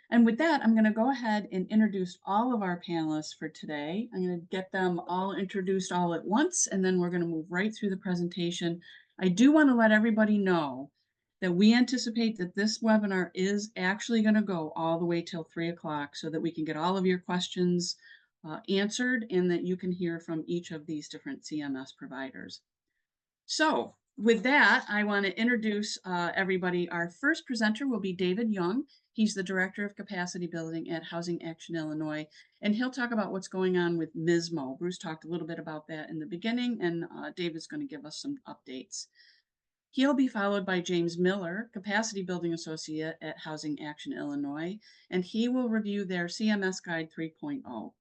And with that, I'm going to go ahead and introduce all of our panelists for today. I'm going to get them all introduced all at once, and then we're going to move right through the presentation. I do want to let everybody know that we anticipate that this webinar is actually going to go all the way till 3 o'clock so that we can get all of your questions answered and that you can hear from each of these different CMS providers. So with that, I want to introduce everybody. Our first presenter will be David Young. He's the Director of Capacity Building at Housing Action Illinois, and he'll talk about what's going on with MISMO. Bruce talked a little bit about that in the beginning, and David's going to give us some updates. He'll be followed by James Miller, Capacity Building Associate at Housing Action Illinois, and he will review their CMS Guide 3.0.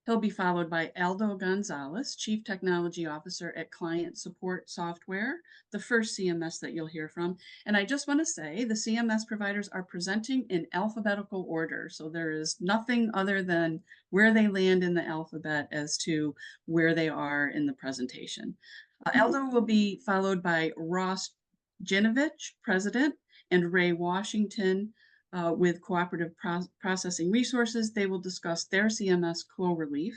He'll be followed by Aldo Gonzalez, Chief Technology Officer at Client Support Software, the first CMS that you'll hear from. And I just want to say the CMS providers are presenting in alphabetical order. So there is nothing other than where they land in the alphabet as to where they are in the presentation. Aldo will be followed by Ross Jinovich, President, and Ray Washington, with Cooperative Processing Resources. They will discuss their CMS CloRelief.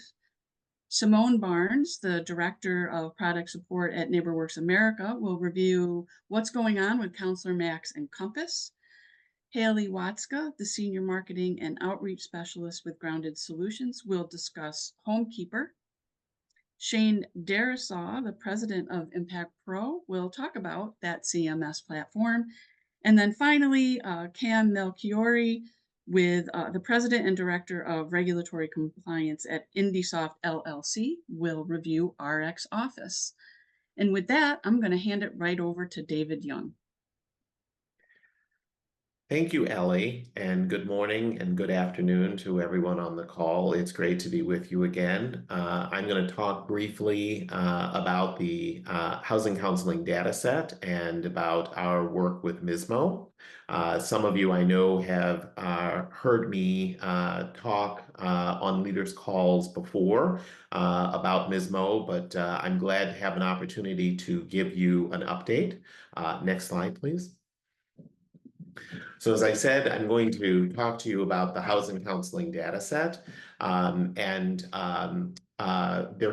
Simone Barnes, the Director of Product Support at NeighborWorks America, will review what's going on with Counselor Max and Compass. Haley Watska, the Senior Marketing and Outreach Specialist with Grounded Solutions, will discuss Homekeeper. Shane Darasaw, the President of Impact Pro, will talk about that CMS platform. And then finally, Cam Melchiori, with the President and Director of Regulatory Compliance at Indisoft LLC, will review RX Office. And with that, I'm going to hand it right over to David Young. Thank you, Ellie, and good morning and good afternoon to everyone on the call. It's great to be with you again. I'm going to talk briefly about the housing counseling data set and about our work with MISMO. Some of you I know have heard me talk on leaders' calls before about MISMO, but I'm glad to have an opportunity to give you an update. Next slide, please. So as I said, I'm going to talk to you about the housing counseling data set. There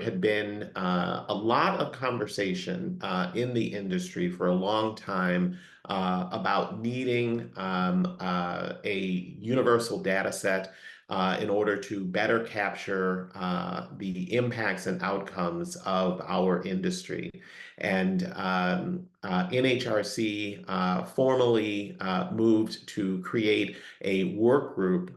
had been a lot of conversation in the industry for a long time about needing a universal data set in order to better capture the impacts and outcomes of our industry. And NHRC formally moved to create a work group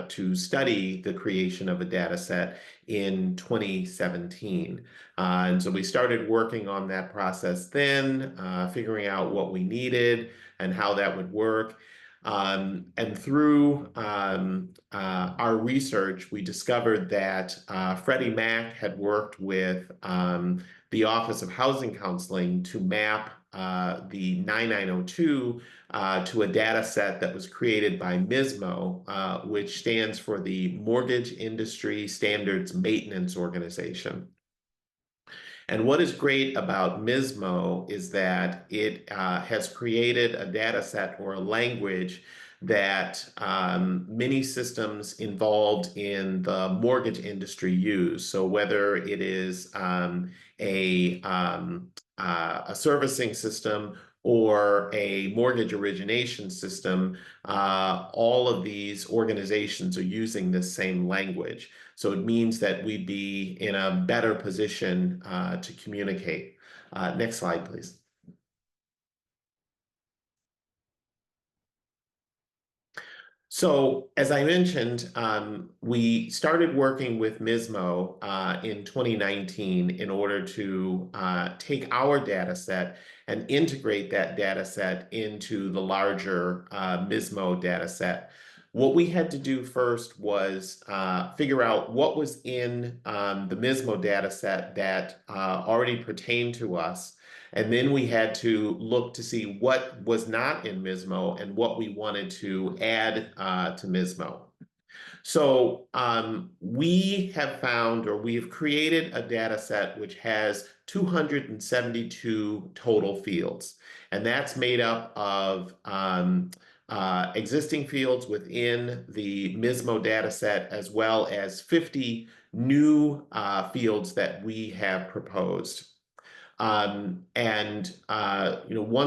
to study the creation of a data set in 2017. And so we started working on that process then, figuring out what we needed and how that would work. And through our research, we discovered that Freddie Mac had worked with the Office of Housing Counseling to map the 9902 to a data set that was created by MISMO, which stands for the Mortgage Industry Standards Maintenance Organization. And what is great about MISMO is that it has created a data set or a language that many systems involved in the mortgage industry use. So whether it is a servicing system or a mortgage origination system, all of these organizations are using this same language. So it means that we'd be in a better position to communicate. Next slide, please. So as I mentioned, we started working with MISMO in 2019 in order to take our data set and integrate that data set into the larger MISMO data set. What we had to do first was figure out what was in the MISMO data set that already pertained to us, And then we had to look to see what was not in MISMO and what we wanted to add to MISMO. So we have found, or we've created a data set which has 272 total fields, and that's made up of existing fields within the MISMO data set, as well as 50 new fields that we have proposed. Once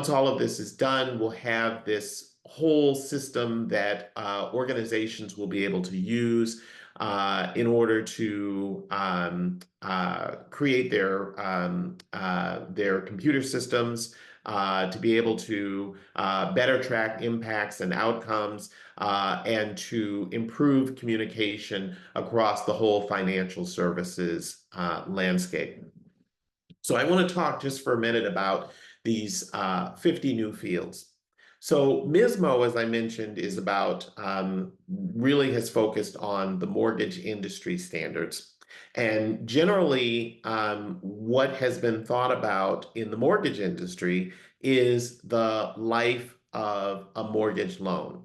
all of this is done, we'll have this whole system that organizations will be able to use in order to create their computer systems to be able to better track impacts and outcomes and to improve communication across the whole financial services landscape. So I want to talk just for a minute about these 50 new fields. So MISMO, as I mentioned, is about really has focused on the mortgage industry standards. And generally, what has been thought about in the mortgage industry is the life of a mortgage loan.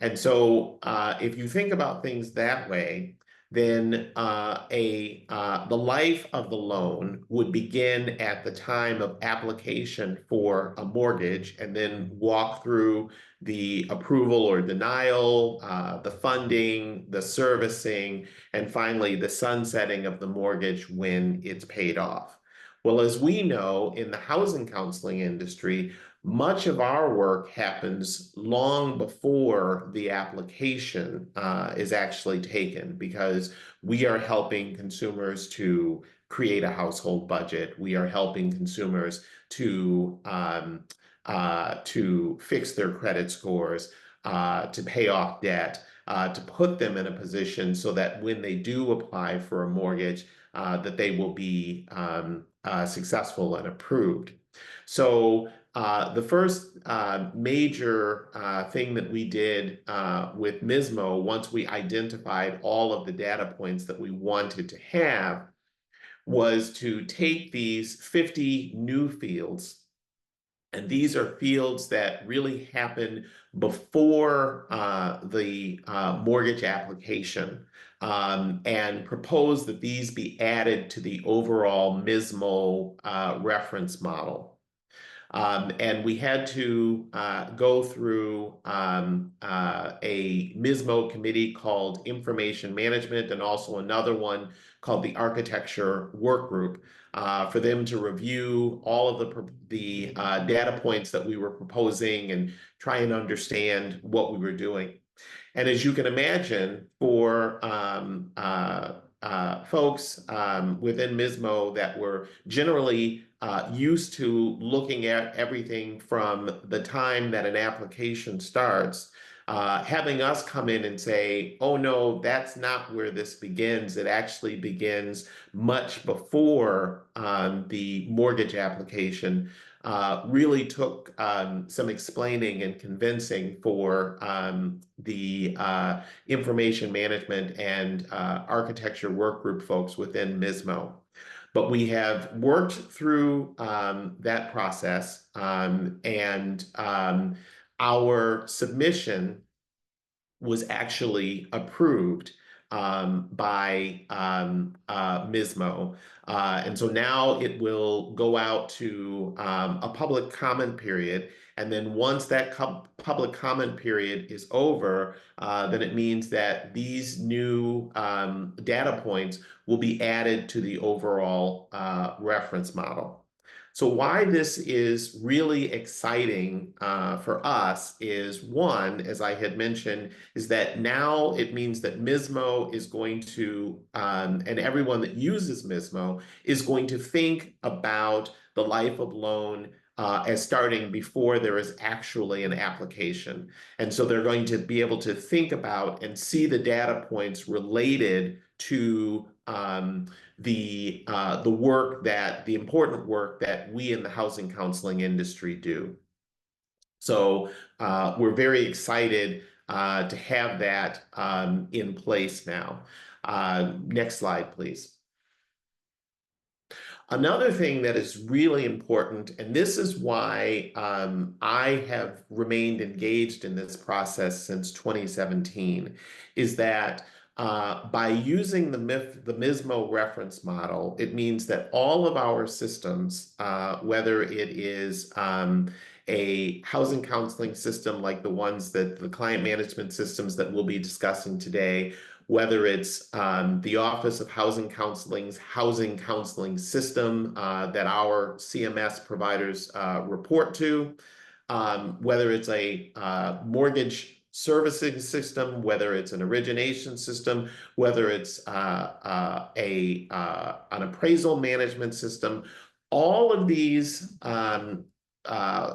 And so, if you think about things that way, then the life of the loan would begin at the time of application for a mortgage, and then walk through the approval or denial, the funding, the servicing, and finally the sunsetting of the mortgage when it's paid off. Well, as we know in the housing counseling industry, much of our work happens long before the application is actually taken, because we are helping consumers to create a household budget. We are helping consumers to fix their credit scores, to pay off debt, to put them in a position so that when they do apply for a mortgage, that they will be successful and approved. So the first major thing that we did with MISMO, once we identified all of the data points that we wanted to have, was to take these 50 new fields, and these are fields that really happen before the mortgage application, and propose that these be added to the overall MISMO reference model. And we had to go through a MISMO committee called Information Management, and also another one called the Architecture Work Group, for them to review all of the data points that we were proposing and try and understand what we were doing. And as you can imagine, for folks within MISMO that were generally used to looking at everything from the time that an application starts, having us come in and say, oh no, that's not where this begins. It actually begins much before the mortgage application, really took some explaining and convincing for the information management and architecture work group folks within MISMO. But we have worked through that process, and our submission was actually approved by MISMO. And so now it will go out to a public comment period. And then once that public comment period is over, then it means that these new data points will be added to the overall reference model. So why this is really exciting for us is, one, as I had mentioned, is that now it means that MISMO is going to, and everyone that uses MISMO is going to think about the life of loan as starting before there is actually an application. And so they're going to be able to think about and see the data points related to the important work that we in the housing counseling industry do. So we're very excited to have that in place now. Next slide, please. Another thing that is really important, and this is why I have remained engaged in this process since 2017, is that by using the MISMO reference model, it means that all of our systems, whether it is a housing counseling system like the ones that the client management systems that we'll be discussing today, whether it's the Office of Housing Counseling's housing counseling system that our CMS providers report to, whether it's a mortgage servicing system, whether it's an origination system, whether it's an appraisal management system, all of these uh,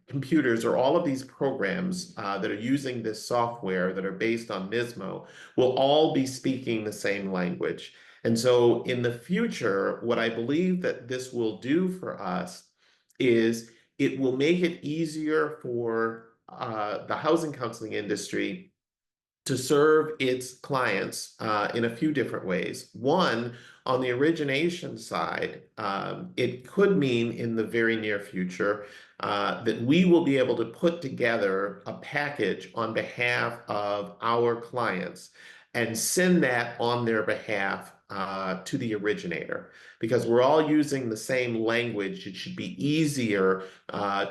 computers or all of these programs that are using this software that are based on MISMO will all be speaking the same language. And so in the future, what I believe that this will do for us is it will make it easier for the housing counseling industry to serve its clients in a few different ways. One, on the origination side, it could mean in the very near future that we will be able to put together a package on behalf of our clients and send that on their behalf to the originator. Because we're all using the same language, it should be easier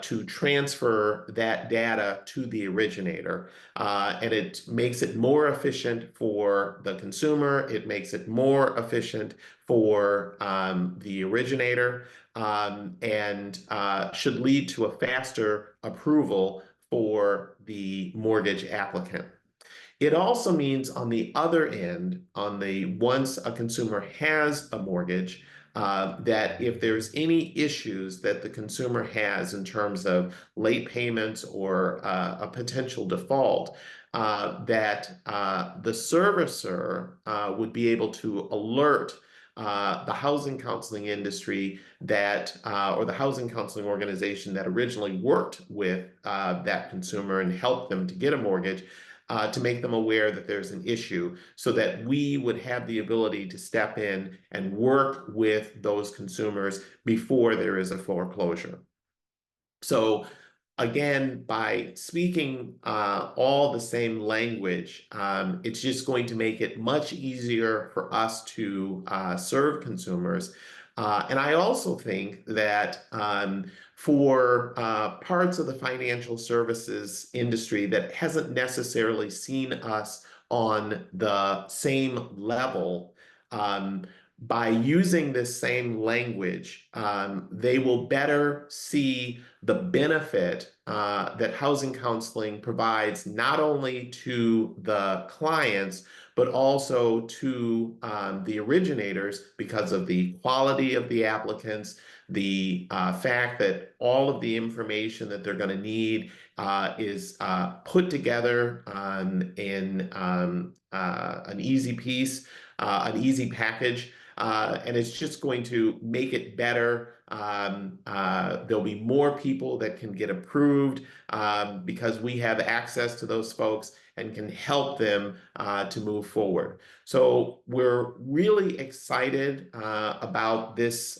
to transfer that data to the originator. And it makes it more efficient for the consumer. It makes it more efficient for the originator and should lead to a faster approval for the mortgage applicant. It also means on the other end, on the once a consumer has a mortgage, that if there's any issues that the consumer has in terms of late payments or a potential default, that the servicer would be able to alert the housing counseling industry that, or the housing counseling organization that originally worked with that consumer and helped them to get a mortgage, to make them aware that there's an issue so that we would have the ability to step in and work with those consumers before there is a foreclosure. So again, by speaking all the same language, it's just going to make it much easier for us to serve consumers. And I also think that for parts of the financial services industry that hasn't necessarily seen us on the same level, by using this same language, they will better see the benefit that housing counseling provides not only to the clients, but also to the originators because of the quality of the applicants, the fact that all of the information that they're going to need is put together in an easy piece, an easy package. And it's just going to make it better. There'll be more people that can get approved because we have access to those folks and can help them to move forward. So we're really excited about this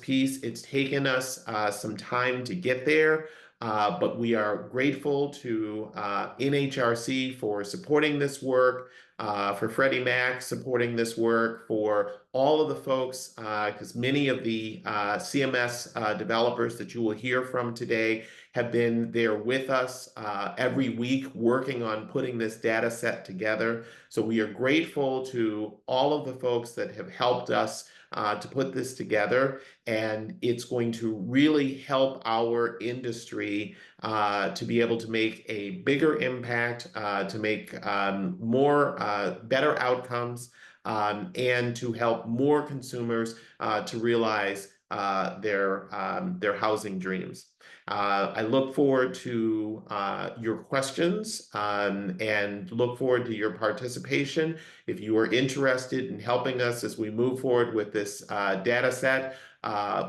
piece. It's taken us some time to get there. But we are grateful to NHRC for supporting this work, for Freddie Mac supporting this work, for all of the folks, because many of the CMS developers that you will hear from today have been there with us every week working on putting this data set together. So we are grateful to all of the folks that have helped us to put this together, and it's going to really help our industry to be able to make a bigger impact, to make better outcomes, and to help more consumers to realize their housing dreams. I look forward to your questions and look forward to your participation. If you are interested in helping us as we move forward with this data set,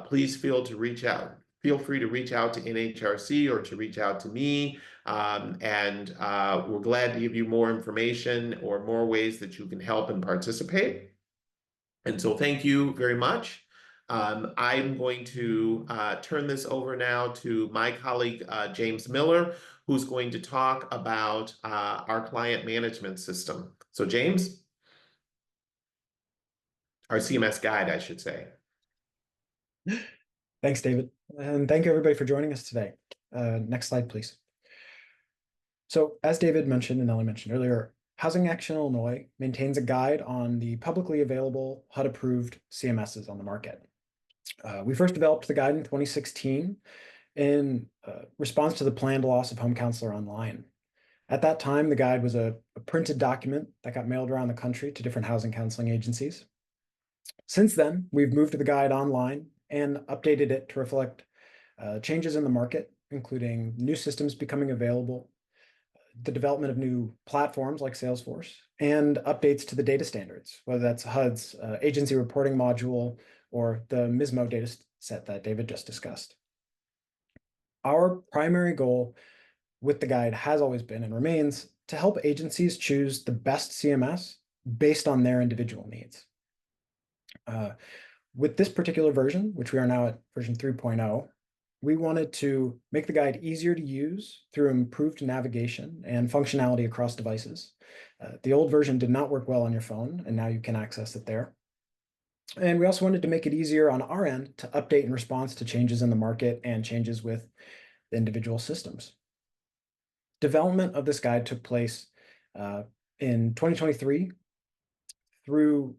please feel to reach out. Feel free to reach out to NHRC or to reach out to me, and we're glad to give you more information or more ways that you can help and participate. And so thank you very much. I'm going to turn this over now to my colleague, James Miller, who's going to talk about our client management system. So James, our CMS guide, I should say. Thanks, David. And thank you everybody for joining us today. Next slide, please. So as David mentioned and Ellie mentioned earlier, Housing Action Illinois maintains a guide on the publicly available HUD-approved CMSs on the market. We first developed the guide in 2016 in response to the planned loss of Home Counselor Online. At that time, the guide was a printed document that got mailed around the country to different housing counseling agencies. Since then, we've moved the guide online and updated it to reflect changes in the market, including new systems becoming available, the development of new platforms like Salesforce, and updates to the data standards, whether that's HUD's agency reporting module or the MISMO data set that David just discussed. Our primary goal with the guide has always been and remains to help agencies choose the best CMS based on their individual needs. With this particular version, which we are now at version 3.0, we wanted to make the guide easier to use through improved navigation and functionality across devices. The old version did not work well on your phone, and now you can access it there. And we also wanted to make it easier on our end to update in response to changes in the market and changes with the individual systems. Development of this guide took place in 2023 through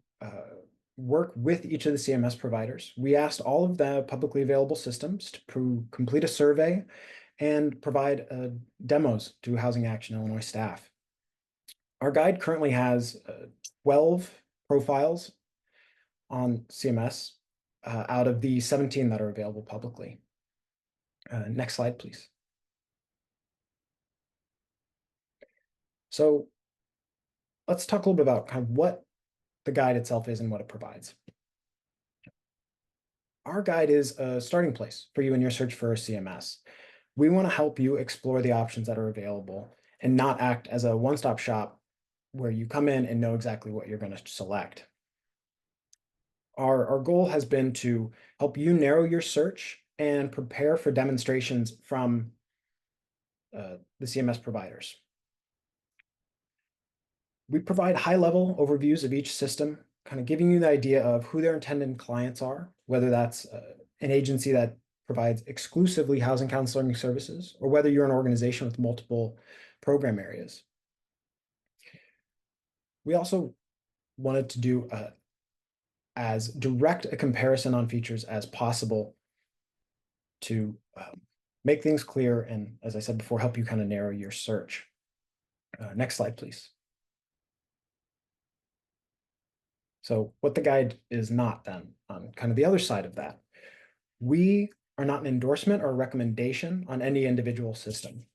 work with each of the CMS providers. We asked all of the publicly available systems to complete a survey and provide demos to Housing Action Illinois staff. Our guide currently has 12 profiles on CMS out of the 17 that are available publicly. Next slide, please. So let's talk a little bit about kind of what the guide itself is and what it provides. Our guide is a starting place for you in your search for a CMS. We want to help you explore the options that are available and not act as a one-stop shop where you come in and know exactly what you're going to select. Our goal has been to help you narrow your search and prepare for demonstrations from the CMS providers. We provide high-level overviews of each system, kind of giving you the idea of who their intended clients are, whether that's an agency that provides exclusively housing counseling services, or whether you're an organization with multiple program areas. We also wanted to do as direct a comparison on features as possible to make things clear and, as I said before, help you kind of narrow your search. Next slide, please. So what the guide is not then, on kind of the other side of that, we are not an endorsement or a recommendation on any individual system.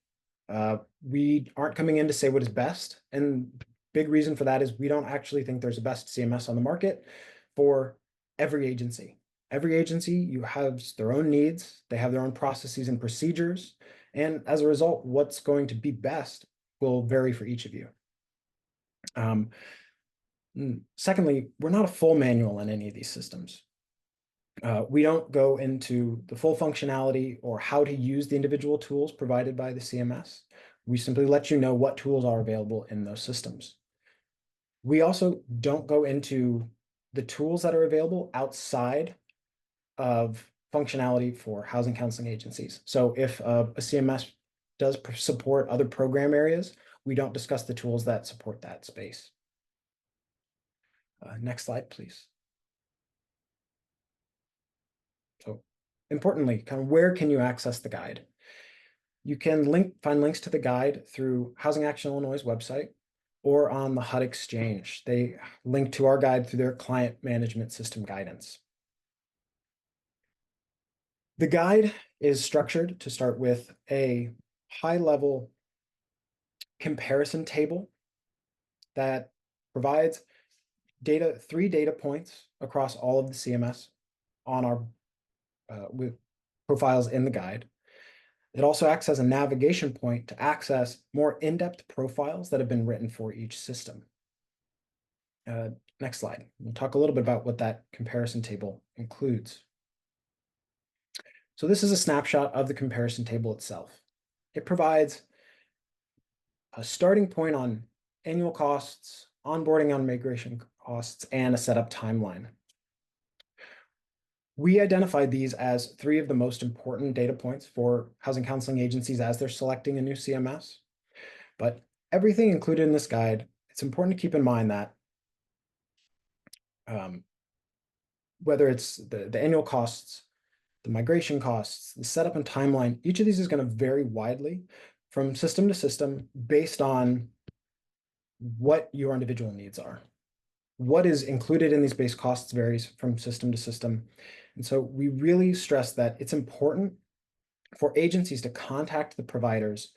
We aren't coming in to say what is best. And big reason for that is we don't actually think there's a best CMS on the market for every agency. Every agency has their own needs, they have their own processes and procedures, and as a result, what's going to be best will vary for each of you. Secondly, we're not a full manual in any of these systems. We don't go into the full functionality or how to use the individual tools provided by the CMS. We simply let you know what tools are available in those systems. We also don't go into the tools that are available outside of functionality for housing counseling agencies. So if a CMS does support other program areas, we don't discuss the tools that support that space. Next slide, please. So importantly, kind of where can you access the guide? You can find links to the guide through Housing Action Illinois' website or on the HUD Exchange. They link to our guide through their client management system guidance. The guide is structured to start with a high-level comparison table that provides three data points across all of the CMS on our with profiles in the guide. It also acts as a navigation point to access more in-depth profiles that have been written for each system. Next slide. We'll talk a little bit about what that comparison table includes. So this is a snapshot of the comparison table itself. It provides a starting point on annual costs, onboarding on migration costs, and a setup timeline. We identified these as 3 of the most important data points for housing counseling agencies as they're selecting a new CMS. But everything included in this guide, it's important to keep in mind that whether it's the annual costs, the migration costs, the setup and timeline, each of these is going to vary widely from system to system based on what your individual needs are. What is included in these base costs varies from system to system. And so we really stress that it's important for agencies to contact the providers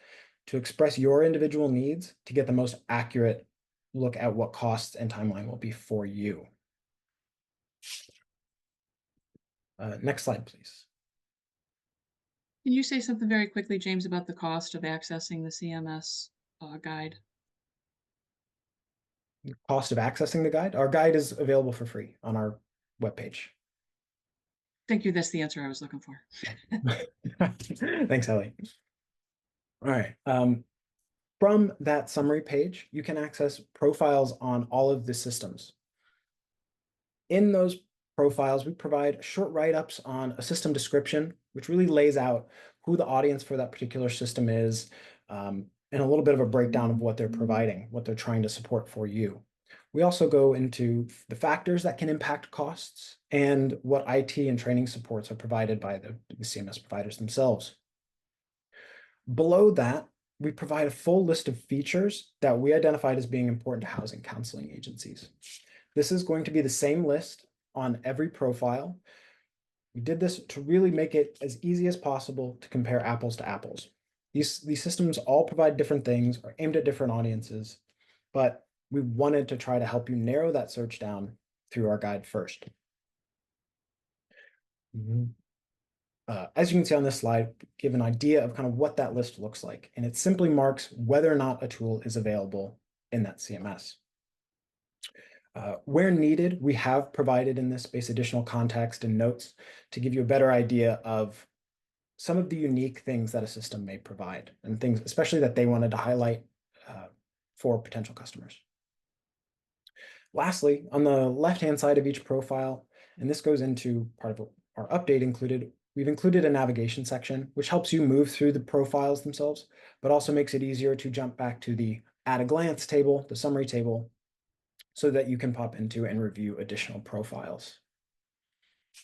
to express your individual needs to get the most accurate look at what costs and timeline will be for you. Next slide, please. Can you say something very quickly, James, about the cost of accessing the CMS guide? Cost of accessing the guide? Our guide is available for free on our webpage. Thank you. That's the answer I was looking for. Thanks, Ellie. All right. From that summary page, you can access profiles on all of the systems. In those profiles, we provide short write-ups on a system description, which really lays out who the audience for that particular system is, and a little bit of a breakdown of what they're providing, what they're trying to support for you. We also go into the factors that can impact costs and what IT and training supports are provided by the CMS providers themselves. Below that, we provide a full list of features that we identified as being important to housing counseling agencies. This is going to be the same list on every profile. We did this to really make it as easy as possible to compare apples to apples. These systems all provide different things, are aimed at different audiences, but we wanted to try to help you narrow that search down through our guide first. As you can see on this slide, give an idea of kind of what that list looks like, and it simply marks whether or not a tool is available in that CMS. Where needed, we have provided in this space additional context and notes to give you a better idea of some of the unique things that a system may provide and things especially that they wanted to highlight for potential customers. Lastly, on the left-hand side of each profile, and this goes into part of our update included, we've included a navigation section, which helps you move through the profiles themselves, but also makes it easier to jump back to the at-a-glance table, the summary table, so that you can pop into and review additional profiles.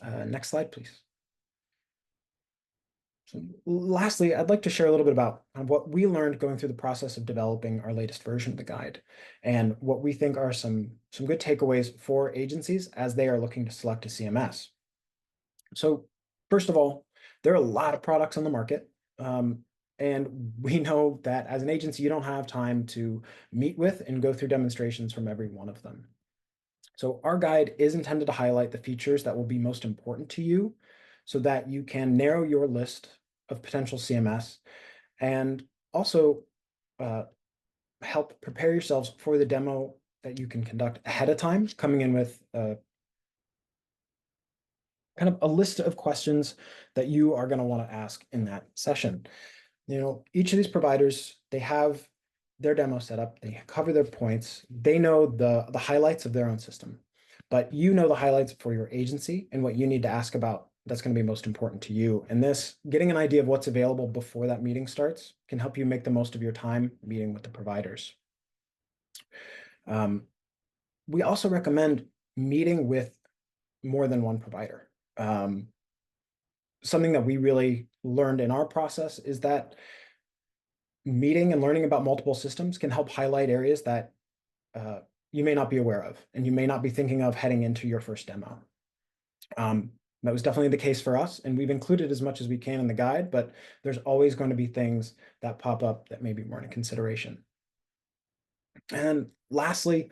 Next slide, please. So lastly, I'd like to share a little bit about what we learned going through the process of developing our latest version of the guide and what we think are some good takeaways for agencies as they are looking to select a CMS. So first of all, there are a lot of products on the market. And we know that as an agency, you don't have time to meet with and go through demonstrations from every one of them. So our guide is intended to highlight the features that will be most important to you so that you can narrow your list of potential CMS and also help prepare yourselves for the demo that you can conduct ahead of time, coming in with kind of a list of questions that you are going to want to ask in that session. You know, each of these providers, they have their demo set up, they cover their points, they know the highlights of their own system, but you know the highlights for your agency and what you need to ask about that's going to be most important to you. And this, getting an idea of what's available before that meeting starts can help you make the most of your time meeting with the providers. We also recommend meeting with more than one provider. Something that we really learned in our process is that meeting and learning about multiple systems can help highlight areas that you may not be aware of and you may not be thinking of heading into your first demo. That was definitely the case for us, and we've included as much as we can in the guide, but there's always going to be things that pop up that may be more in consideration. And lastly,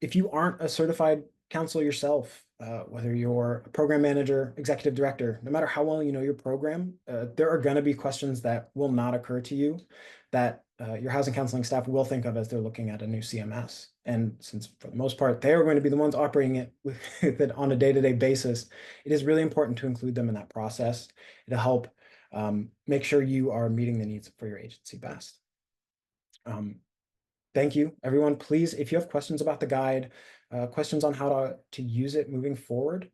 if you aren't a certified counselor yourself, whether you're a program manager, executive director, no matter how well you know your program, there are going to be questions that will not occur to you that your housing counseling staff will think of as they're looking at a new CMS. And since for the most part, they are going to be the ones operating it with it on a day-to-day basis, it is really important to include them in that process to help make sure you are meeting the needs for your agency best. Thank you, everyone. Please, if you have questions about the guide, questions on how to use it moving forward,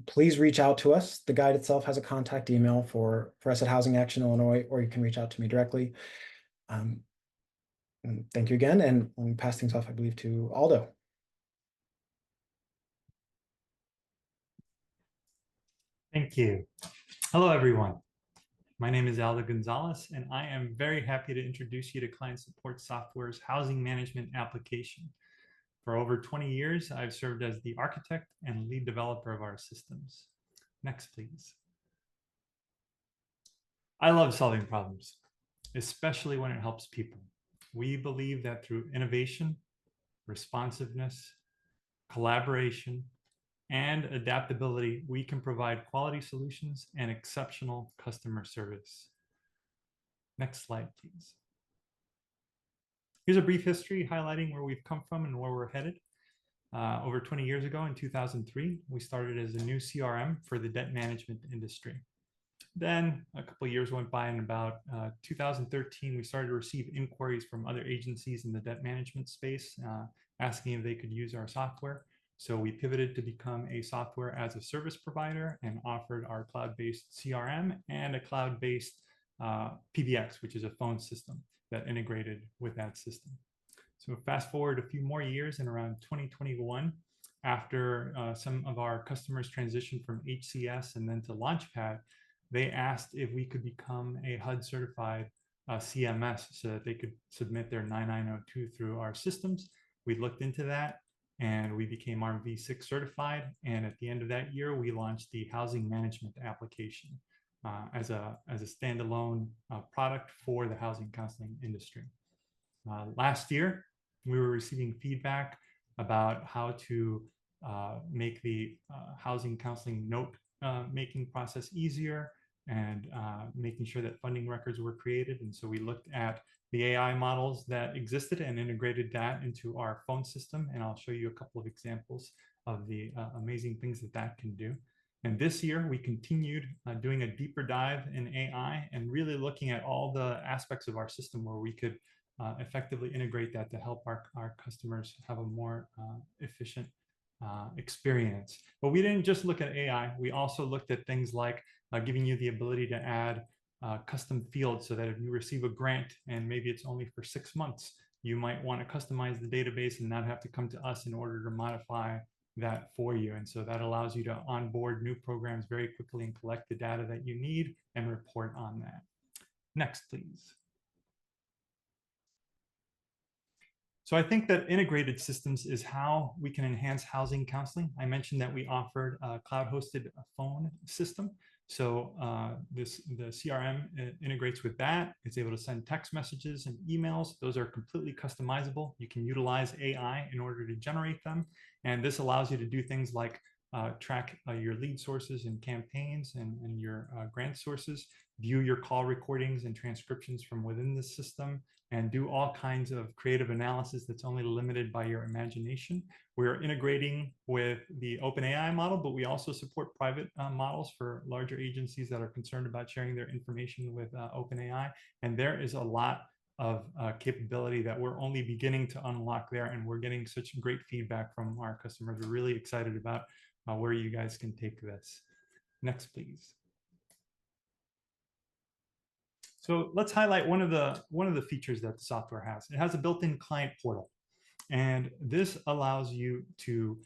please reach out to us. The guide itself has a contact email for us at Housing Action Illinois, or you can reach out to me directly. And thank you again, and I'll pass things off, I believe, to Aldo. Thank you. Hello, everyone. My name is Aldo Gonzalez, and I am very happy to introduce you to Client Support Software's housing management application. For over 20 years, I've served as the architect and lead developer of our systems. Next, please. I love solving problems, especially when it helps people. We believe that through innovation, responsiveness, collaboration, and adaptability, we can provide quality solutions and exceptional customer service. Next slide, please. Here's a brief history highlighting where we've come from and where we're headed. Over 20 years ago, in 2003, we started as a new CRM for the debt management industry. Then a couple of years went by, and about 2013, we started to receive inquiries from other agencies in the debt management space, asking if they could use our software. So we pivoted to become a software as a service provider and offered our cloud-based CRM and a cloud-based PBX, which is a phone system that integrated with that system. So fast forward a few more years, and around 2021, after some of our customers transitioned from HCS and then to Launchpad, they asked if we could become a HUD certified CMS so that they could submit their 9902 through our systems. We looked into that, and we became ARM v6 certified. And at the end of that year, we launched the housing management application as a standalone product for the housing counseling industry. Last year, we were receiving feedback about how to make the housing counseling note making process easier, and making sure that funding records were created. And so we looked at the AI models that existed and integrated that into our phone system. And I'll show you a couple of examples of the amazing things that that can do. And this year, we continued doing a deeper dive in AI and really looking at all the aspects of our system where we could effectively integrate that to help our customers have a more efficient experience. But we didn't just look at AI. We also looked at things like giving you the ability to add custom fields, so that if you receive a grant and maybe it's only for 6 months, you might want to customize the database and not have to come to us in order to modify that for you. And so that allows you to onboard new programs very quickly and collect the data that you need and report on that. Next, please. So I think that integrated systems is how we can enhance housing counseling. I mentioned that we offered a cloud-hosted phone system. So the CRM integrates with that. It's able to send text messages and emails. Those are completely customizable. You can utilize AI in order to generate them. And this allows you to do things like track your lead sources and campaigns and your grant sources, view your call recordings and transcriptions from within the system, and do all kinds of creative analysis that's only limited by your imagination. We're integrating with the OpenAI model, but we also support private models for larger agencies that are concerned about sharing their information with OpenAI. And there is a lot of capability that we're only beginning to unlock there, and we're getting such great feedback from our customers. We're really excited about where you guys can take this. Next, please. So let's highlight one of the features that the software has. It has a built-in client portal, and this allows you to,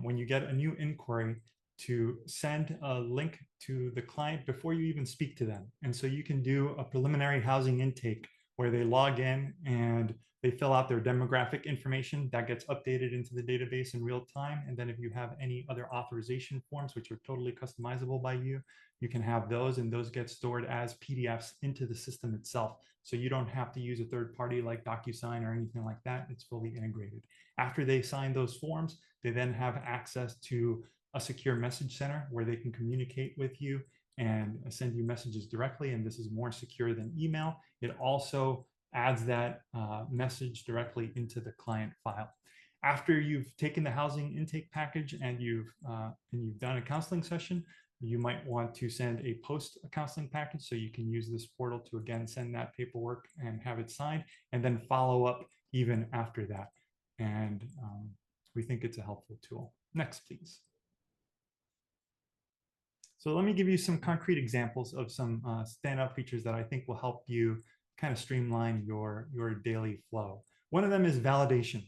when you get a new inquiry, to send a link to the client before you even speak to them. And so you can do a preliminary housing intake where they log in and they fill out their demographic information that gets updated into the database in real time. And then if you have any other authorization forms, which are totally customizable by you, you can have those, and those get stored as PDFs into the system itself. So you don't have to use a third party like DocuSign or anything like that. It's fully integrated. After they sign those forms, they then have access to a secure message center where they can communicate with you and send you messages directly. And this is more secure than email. It also adds that message directly into the client file. After you've taken the housing intake package and you've done a counseling session, you might want to send a post-counseling package, so you can use this portal to again send that paperwork and have it signed, and then follow up even after that. And we think it's a helpful tool. Next, please. So let me give you some concrete examples of some standout features that I think will help you kind of streamline your daily flow. One of them is validation.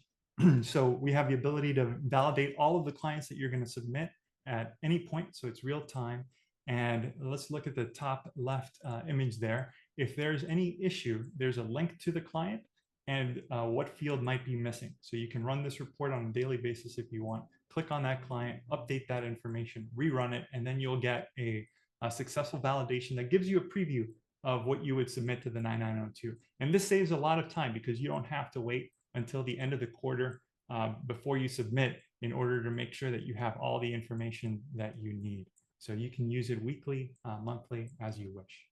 So we have the ability to validate all of the clients that you're going to submit at any point, so it's real time. And let's look at the top left image there. If there's any issue, there's a link to the client and what field might be missing. So you can run this report on a daily basis if you want. Click on that client, update that information, rerun it, and then you'll get a successful validation that gives you a preview of what you would submit to the 9902. And this saves a lot of time because you don't have to wait until the end of the quarter before you submit in order to make sure that you have all the information that you need. So you can use it weekly, monthly, as you wish.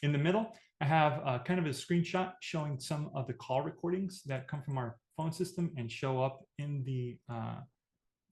In the middle, I have kind of a screenshot showing some of the call recordings that come from our phone system and show up in the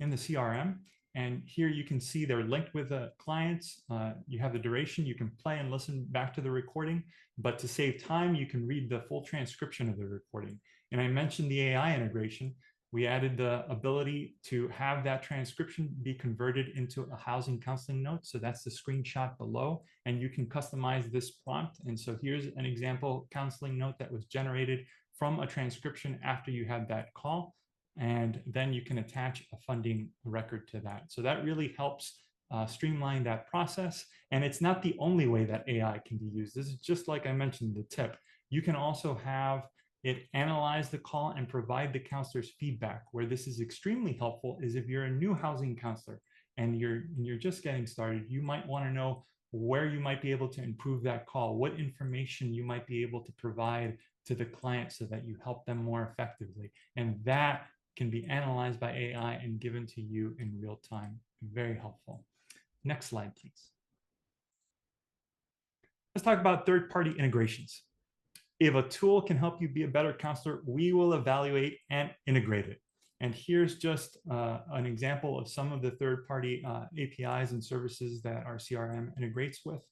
CRM. And here you can see they're linked with the clients. You have the duration. You can play and listen back to the recording. But to save time, you can read the full transcription of the recording. And I mentioned the AI integration. We added the ability to have that transcription be converted into a housing counseling note. So that's the screenshot below, and you can customize this prompt. And so here's an example counseling note that was generated from a transcription after you had that call. And then you can attach a funding record to that. So that really helps streamline that process. And it's not the only way that AI can be used. This is just like I mentioned, the tip. You can also have it analyze the call and provide the counselor's feedback. Where this is extremely helpful is if you're a new housing counselor and you're just getting started, you might want to know where you might be able to improve that call, what information you might be able to provide to the client so that you help them more effectively. And that can be analyzed by AI and given to you in real time. Very helpful. Next slide, please. Let's talk about third-party integrations. If a tool can help you be a better counselor, we will evaluate and integrate it. And here's just an example of some of the third-party APIs and services that our CRM integrates with,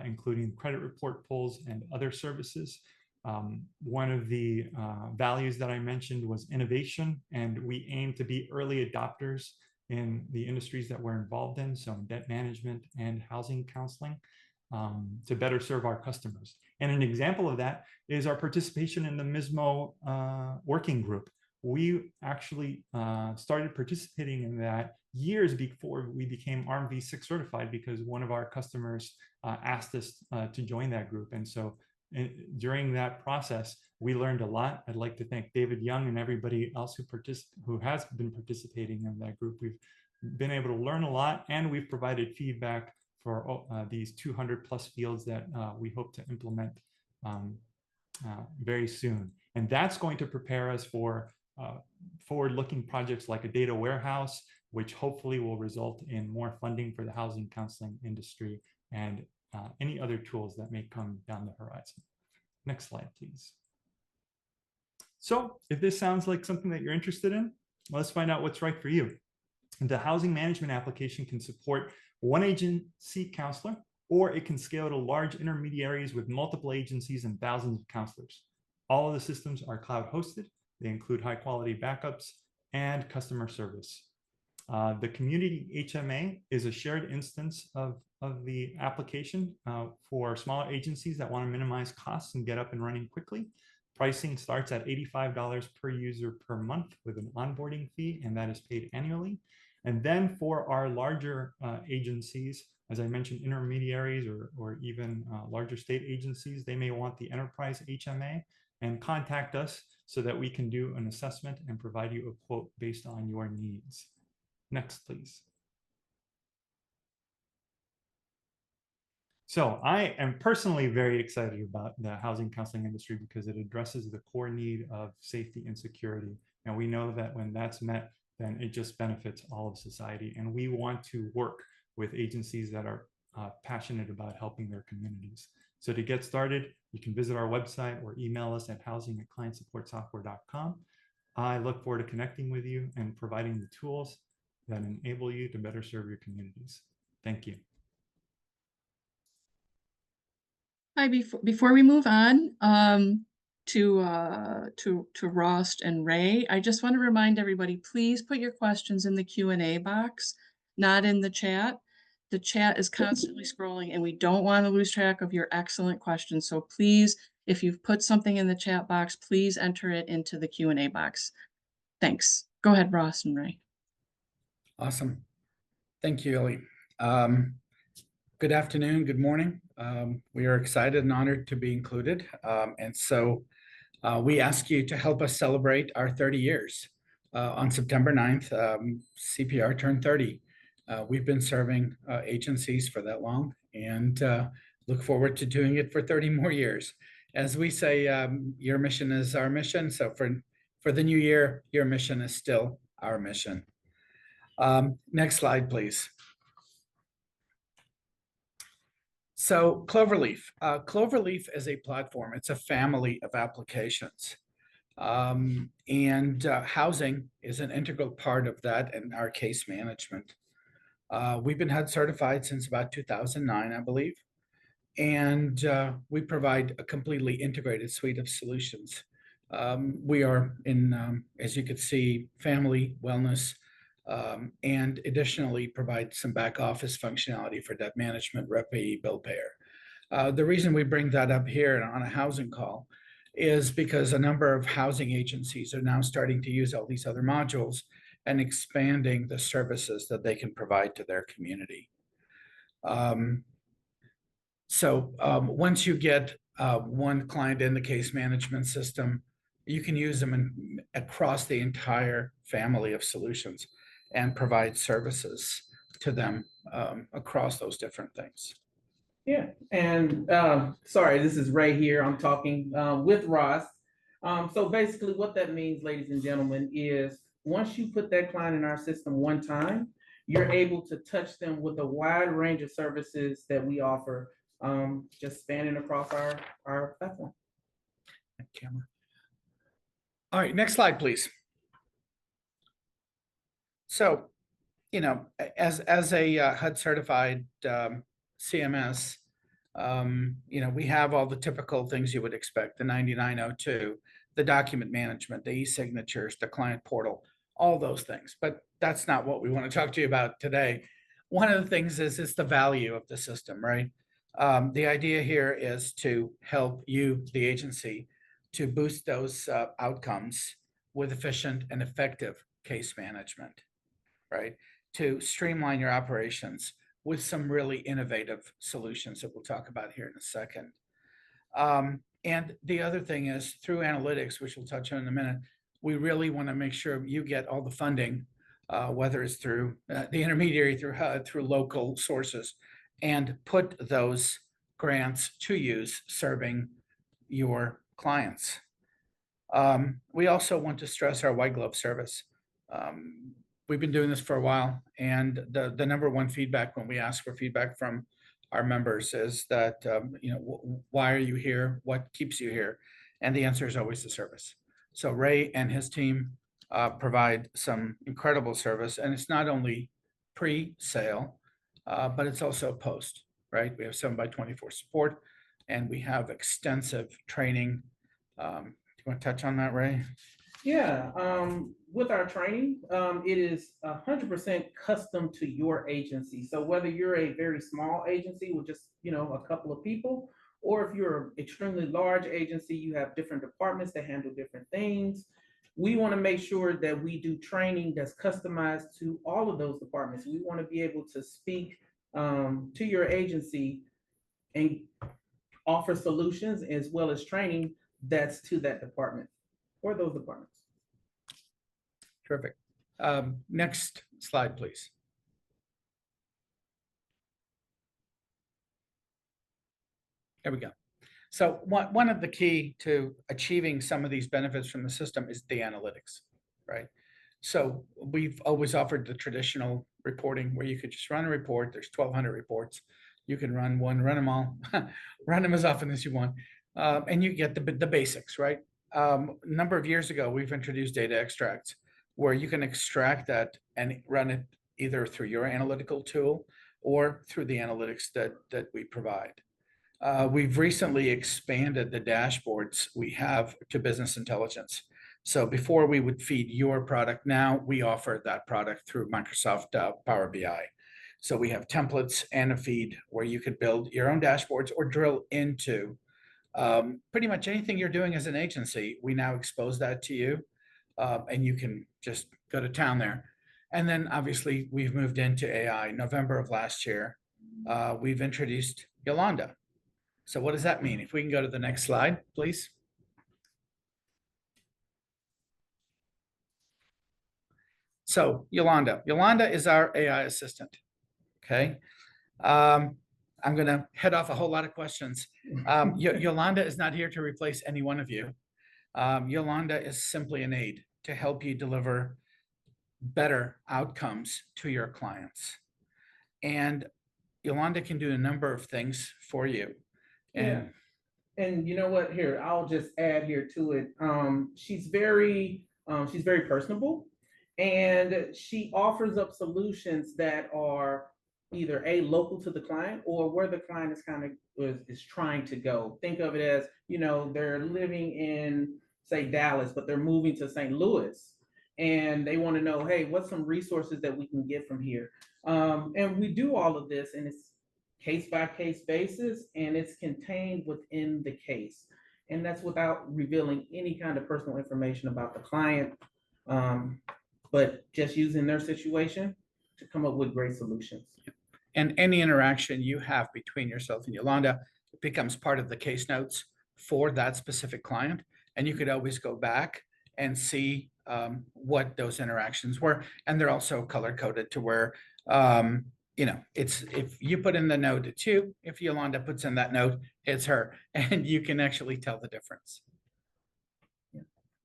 including credit report pulls and other services. One of the values that I mentioned was innovation, and we aim to be early adopters in the industries that we're involved in, so debt management and housing counseling, to better serve our customers. And an example of that is our participation in the MISMO working group. We actually started participating in that years before we became ARMv6 certified, because one of our customers asked us to join that group. And so during that process, we learned a lot. I'd like to thank David Young and everybody else who has been participating in that group. We've been able to learn a lot, and we've provided feedback for these 200 plus fields that we hope to implement very soon. And that's going to prepare us for forward-looking projects like a data warehouse, which hopefully will result in more funding for the housing counseling industry and any other tools that may come down the horizon. Next slide, please. So if this sounds like something that you're interested in, let's find out what's right for you. The housing management application can support one agency counselor, or it can scale to large intermediaries with multiple agencies and thousands of counselors. All of the systems are cloud hosted. They include high quality backups and customer service. The community HMA is a shared instance of the application for smaller agencies that want to minimize costs and get up and running quickly. Pricing starts at $85 per user per month with an onboarding fee, and that is paid annually. And then for our larger agencies, as I mentioned, intermediaries or even larger state agencies, they may want the enterprise HMA, and contact us so that we can do an assessment and provide you a quote based on your needs. Next, please. So I am personally very excited about the housing counseling industry because it addresses the core need of safety and security. And we know that when that's met, then it just benefits all of society. And we want to work with agencies that are passionate about helping their communities. So to get started, you can visit our website or email us at housing@clientsupportsoftware.com. I look forward to connecting with you and providing the tools that enable you to better serve your communities. Thank you. Hi, before we move on to Ross and Ray, I just want to remind everybody, please put your questions in the Q&A box, not in the chat. The chat is constantly scrolling and we don't want to lose track of your excellent questions. So please, if you've put something in the chat box, please enter it into the Q&A box. Thanks. Go ahead, Ross and Ray. Awesome. Thank you, Ellie. Good afternoon, good morning. We are excited and honored to be included. We ask you to help us celebrate our 30 years. On September 9th, CPR turned 30. We've been serving agencies for that long and look forward to doing it for 30 more years. As we say, your mission is our mission. So for the new year, your mission is still our mission. Next slide, please. So Cloverleaf. Cloverleaf is a platform. It's a family of applications. Housing is an integral part of that and our case management. We've been HUD certified since about 2009, I believe. And we provide a completely integrated suite of solutions. We are in, as you can see, family, wellness, and additionally provide some back office functionality for debt management, rep payee, bill payer. The reason we bring that up here on a housing call is because a number of housing agencies are now starting to use all these other modules and expanding the services that they can provide to their community. Once you get one client in the case management system, you can use them across the entire family of solutions and provide services to them across those different things. Yeah, and sorry, this is Ray here. I'm talking with Ross. So basically what that means, ladies and gentlemen, is once you put that client in our system one time, you're able to touch them with a wide range of services that we offer, just spanning across our platform. Camera. All right, next slide, please. So, you know, as a HUD certified CMS, you know, we have all the typical things you would expect, the 9902, the document management, the e-signatures, the client portal, all those things. But that's not what we want to talk to you about today. One of the things is the value of the system, right? The idea here is to help you, the agency, to boost those outcomes with efficient and effective case management, right? To streamline your operations with some really innovative solutions that we'll talk about here in a second. And the other thing is through analytics, which we'll touch on in a minute, we really want to make sure you get all the funding, whether it's through the intermediary, through HUD, through local sources, and put those grants to use serving your clients. We also want to stress our white glove service. We've been doing this for a while, and the number one feedback when we ask for feedback from our members is that, you know, why are you here? What keeps you here? And the answer is always the service. So Ray and his team provide some incredible service, and it's not only pre-sale, but it's also post, right? We have 7x24 support, and we have extensive training. Do you want to touch on that, Ray? Yeah, with our training, it is 100% custom to your agency. So whether you're a very small agency with just, you know, a couple of people, or if you're an extremely large agency, you have different departments that handle different things. We want to make sure that we do training that's customized to all of those departments. We want to be able to speak to your agency and offer solutions as well as training that's to that department or those departments. Terrific. Next slide, please. There we go. So one of the key to achieving some of these benefits from the system is the analytics, right? So we've always offered the traditional reporting where you could just run a report. There's 1,200 reports. You can run one, run them all, run them as often as you want, and you get the basics, right? A number of years ago, we've introduced data extracts where you can extract that and run it either through your analytical tool or through the analytics that we provide. We've recently expanded the dashboards we have to business intelligence. So before we would feed your product, now we offer that product through Microsoft Power BI. So we have templates and a feed where you could build your own dashboards or drill into pretty much anything you're doing as an agency. We now expose that to you, and you can just go to town there. And then obviously we've moved into AI. November of last year, we've introduced Yolanda. So what does that mean? If we can go to the next slide, please. So Yolanda is our AI assistant. Okay. I'm going to head off a whole lot of questions. Yolanda is not here to replace any one of you. Yolanda is simply an aid to help you deliver better outcomes to your clients. And Yolanda can do a number of things for you. And you know what? Here, I'll just add here to it. She's very personable, and she offers up solutions that are either local to the client or where the client is kind of is trying to go. Think of it as, they're living in, say, Dallas, but they're moving to St. Louis, and they want to know, hey, what's some resources that we can get from here? And we do all of this, and it's case-by-case basis, and it's contained within the case. And that's without revealing any kind of personal information about the client, but just using their situation to come up with great solutions. And any interaction you have between yourself and Yolanda becomes part of the case notes for that specific client. And you could always go back and see what those interactions were. And they're also color-coded to where, it's, if you put in the note, it's you. If Yolanda puts in that note, it's her. And you can actually tell the difference.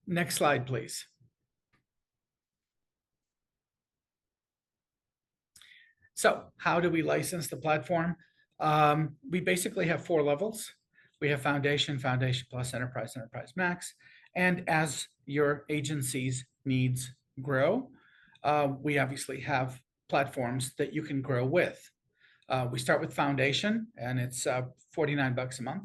Next slide, please. So how do we license the platform? We basically have 4 levels. We have Foundation, Foundation Plus, Enterprise, Enterprise Max. And as your agency's needs grow, we obviously have platforms that you can grow with. We start with Foundation, and it's $49 a month.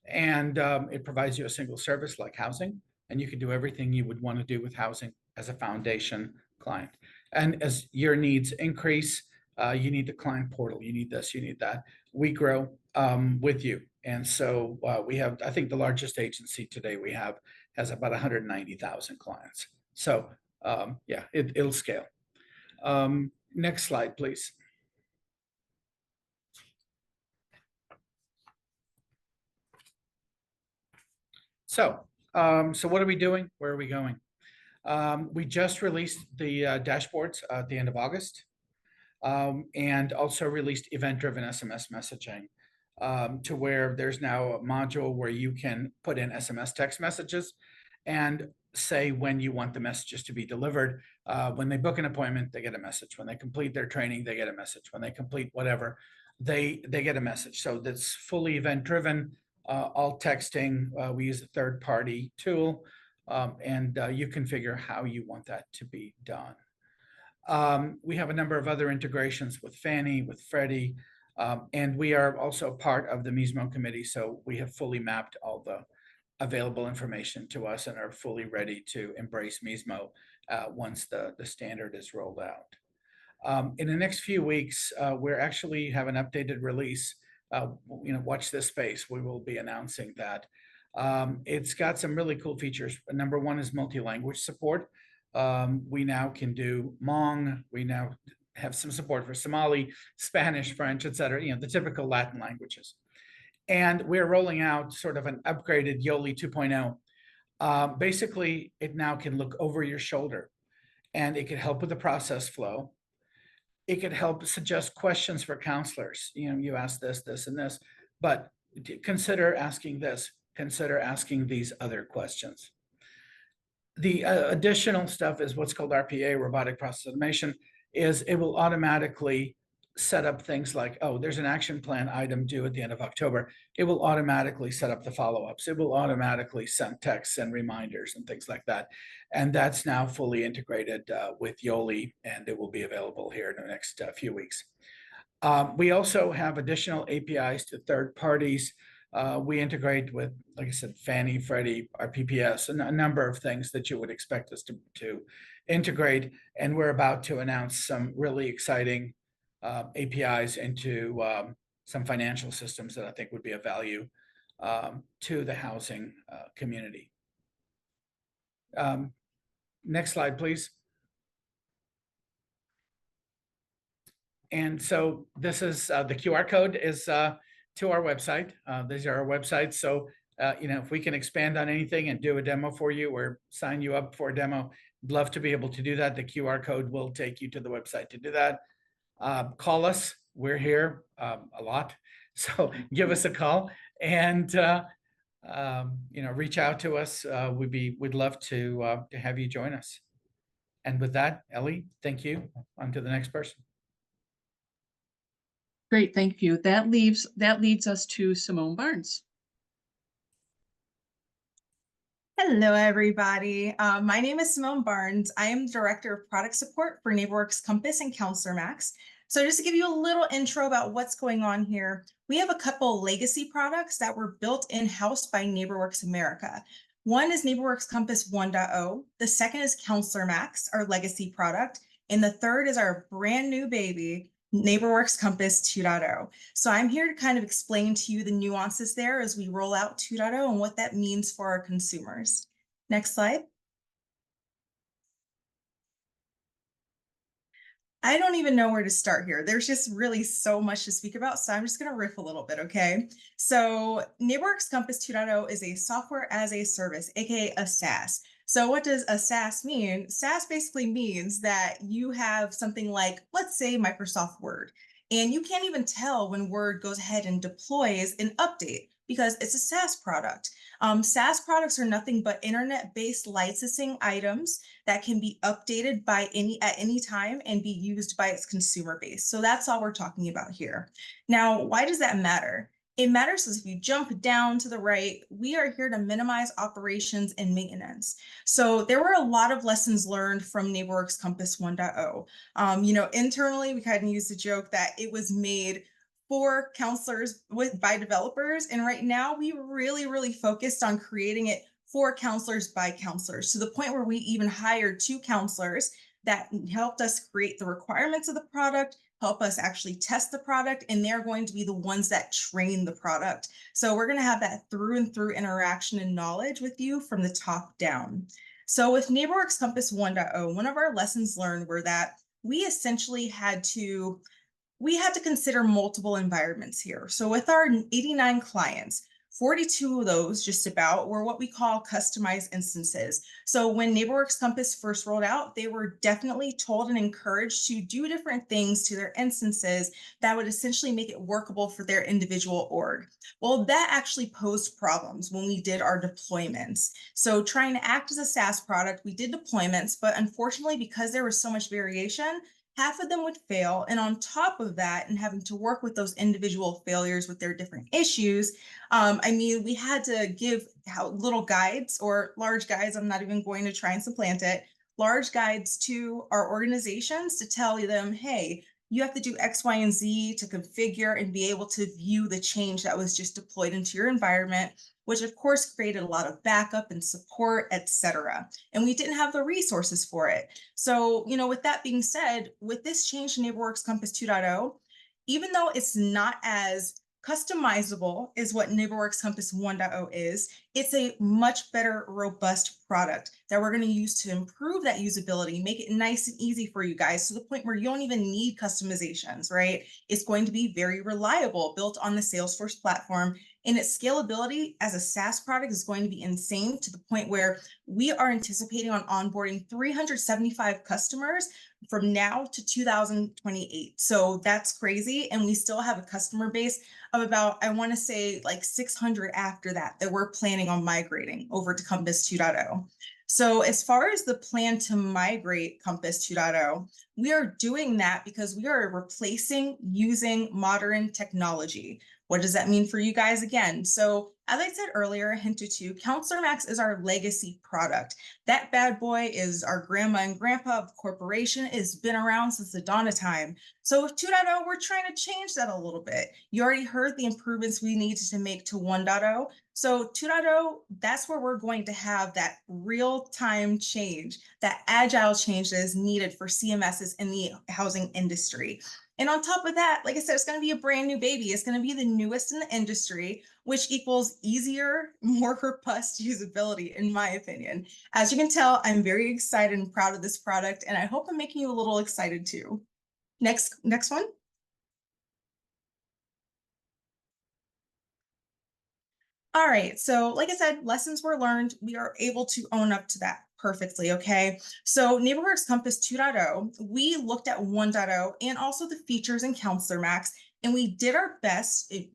And it provides you a single service like housing, and you can do everything you would want to do with housing as a Foundation client. And as your needs increase, you need the client portal, you need this, you need that. We grow with you. And so we have, I think the largest agency today we have has about 190,000 clients. So yeah, it'll scale. Next slide, please. So what are we doing? Where are we going? We just released the dashboards at the end of August. And also released event-driven SMS messaging to where there's now a module where you can put in SMS text messages and say when you want the messages to be delivered. When they book an appointment, they get a message. When they complete their training, they get a message. When they complete whatever, they get a message. So that's fully event-driven, all texting. We use a third-party tool, and you configure how you want that to be done. We have a number of other integrations with Fannie, with Freddie, and we are also part of the MISMO committee. So we have fully mapped all the available information to us and are fully ready to embrace MISMO once the standard is rolled out. In the next few weeks, we're actually have an updated release. Watch this space. We will be announcing that. It's got some really cool features. Number one is multi-language support. We now can do Hmong. We now have some support for Somali, Spanish, French, et cetera, the typical Latin languages. And we're rolling out sort of an upgraded Yoli 2.0. Basically, it now can look over your shoulder, and it can help with the process flow. It could help suggest questions for counselors. You ask this, this, and this, but consider asking this, consider asking these other questions. The additional stuff is what's called RPA, robotic process automation, is it will automatically set up things like, oh, there's an action plan item due at the end of October. It will automatically set up the follow-ups. It will automatically send texts and reminders and things like that. And that's now fully integrated with Yoli, and it will be available here in the next few weeks. We also have additional APIs to third parties. We integrate with, like I said, Fannie, Freddie, our PPS, and a number of things that you would expect us to integrate. And we're about to announce some really exciting APIs into some financial systems that I think would be of value to the housing community. Next slide, please. And so this is the QR code is to our website. These are our websites. So, if we can expand on anything and do a demo for you or sign you up for a demo, I'd love to be able to do that. The QR code will take you to the website to do that. Call us. We're here a lot. So give us a call and, reach out to us. We'd love to have you join us. And with that, Ellie, thank you. On to the next person. Great, thank you. That leads us to Simone Barnes. Hello, everybody. My name is Simone Barnes. I am Director of Product Support for NeighborWorks Compass and Counselor Max. So just to give you a little intro about what's going on here, we have a couple legacy products that were built in-house by NeighborWorks America. One is NeighborWorks Compass 1.0. The second is Counselor Max, our legacy product. And the third is our brand new baby, NeighborWorks Compass 2.0. So I'm here to kind of explain to you the nuances there as we roll out 2.0 and what that means for our consumers. Next slide. I don't even know where to start here. There's just really so much to speak about. So I'm just going to riff a little bit, okay? So NeighborWorks Compass 2.0 is a software as a service, aka a SaaS. So what does a SaaS mean? SaaS basically means that you have something like, let's say, Microsoft Word, and you can't even tell when Word goes ahead and deploys an update because it's a SaaS product. SaaS products are nothing but internet-based licensing items that can be updated by at any time and be used by its consumer base. So that's all we're talking about here. Now, why does that matter? It matters because if you jump down to the right, we are here to minimize operations and maintenance. So there were a lot of lessons learned from NeighborWorks Compass 1.0. Internally, we kind of used the joke that it was made for counselors by developers. And right now we really focused on creating it for counselors by counselors, to the point where we even hired 2 counselors that helped us create the requirements of the product, help us actually test the product, and they're going to be the ones that train the product. So we're going to have that through and through interaction and knowledge with you from the top down. So with NeighborWorks Compass 1.0, one of our lessons learned were that we essentially had to consider multiple environments here. So with our 89 clients, 42 of those just about were what we call customized instances. So when NeighborWorks Compass first rolled out, they were definitely told and encouraged to do different things to their instances that would essentially make it workable for their individual org. Well, that actually posed problems when we did our deployments. So trying to act as a SaaS product, we did deployments, but unfortunately, because there was so much variation, half of them would fail. And on top of that, and having to work with those individual failures with their different issues, we had to give little guides or large guides. I'm not even going to try and supplant it. Large guides to our organizations to tell them, hey, you have to do X, Y, and Z to configure and be able to view the change that was just deployed into your environment, which of course created a lot of backup and support, etc. And we didn't have the resources for it. So, with that being said, with this change to NeighborWorks Compass 2.0, even though it's not as customizable as what NeighborWorks Compass 1.0 is, it's a much better, robust product that we're going to use to improve that usability, make it nice and easy for you guys to the point where you don't even need customizations, right? It's going to be very reliable, built on the Salesforce platform, and its scalability as a SaaS product is going to be insane, to the point where we are anticipating on onboarding 375 customers from now to 2028. So that's crazy. And we still have a customer base of about, I want to say like 600 after that we're planning on migrating over to Compass 2.0. So as far as the plan to migrate Compass 2.0, we are doing that because we are replacing using modern technology. What does that mean for you guys again? So as I said earlier, a hint or two, Counselor Max is our legacy product. That bad boy is our grandma and grandpa of the corporation. It's been around since the dawn of time. So with 2.0, we're trying to change that a little bit. You already heard the improvements we needed to make to 1.0. So 2.0, that's where we're going to have that real-time change, that agile change that is needed for CMSs in the housing industry. And on top of that, like I said, it's going to be a brand new baby. It's going to be the newest in the industry, which equals easier, more robust usability, in my opinion. As you can tell, I'm very excited and proud of this product, and I hope I'm making you a little excited too. Next one. All right, so like I said, lessons were learned. We are able to own up to that perfectly, okay? So NeighborWorks Compass 2.0, we looked at 1.0 and also the features in Counselor Max, and we did our best. I'm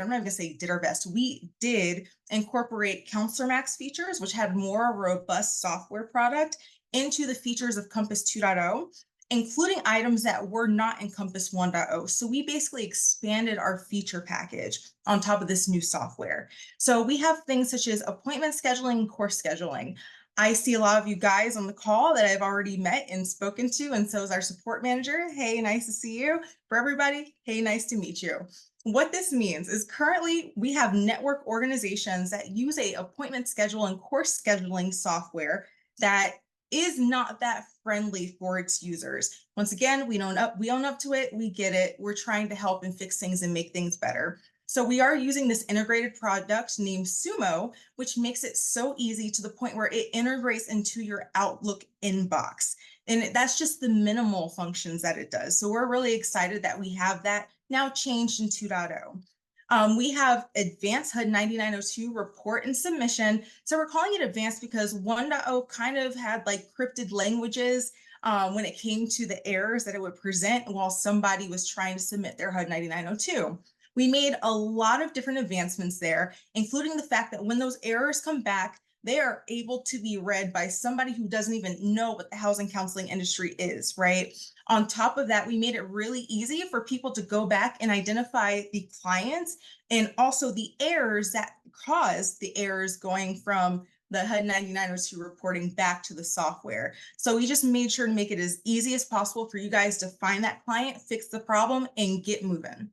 not gonna say did our best. We did incorporate Counselor Max features, which had more robust software product, into the features of Compass 2.0, including items that were not in Compass 1.0. So we basically expanded our feature package on top of this new software. So we have things such as appointment scheduling and course scheduling. I see a lot of you guys on the call that I've already met and spoken to, and so is our support manager. Hey, nice to see you. For everybody, hey, nice to meet you. What this means is currently we have network organizations that use a appointment schedule and course scheduling software that is not that friendly for its users. Once again, we own up to it, we get it. We're trying to help and fix things and make things better. So we are using this integrated product named Sumo, which makes it so easy to the point where it integrates into your Outlook inbox. And that's just the minimal functions that it does. So we're really excited that we have that now changed in 2.0. We have advanced HUD 9902 report and submission. So we're calling it advanced because 1.0 kind of had like cryptid languages when it came to the errors that it would present while somebody was trying to submit their HUD 9902. We made a lot of different advancements there, including the fact that when those errors come back, they are able to be read by somebody who doesn't even know what the housing counseling industry is, right? On top of that, we made it really easy for people to go back and identify the clients and also the errors that caused the errors going from the HUD 9902 reporting back to the software. So we just made sure to make it as easy as possible for you guys to find that client, fix the problem, and get moving.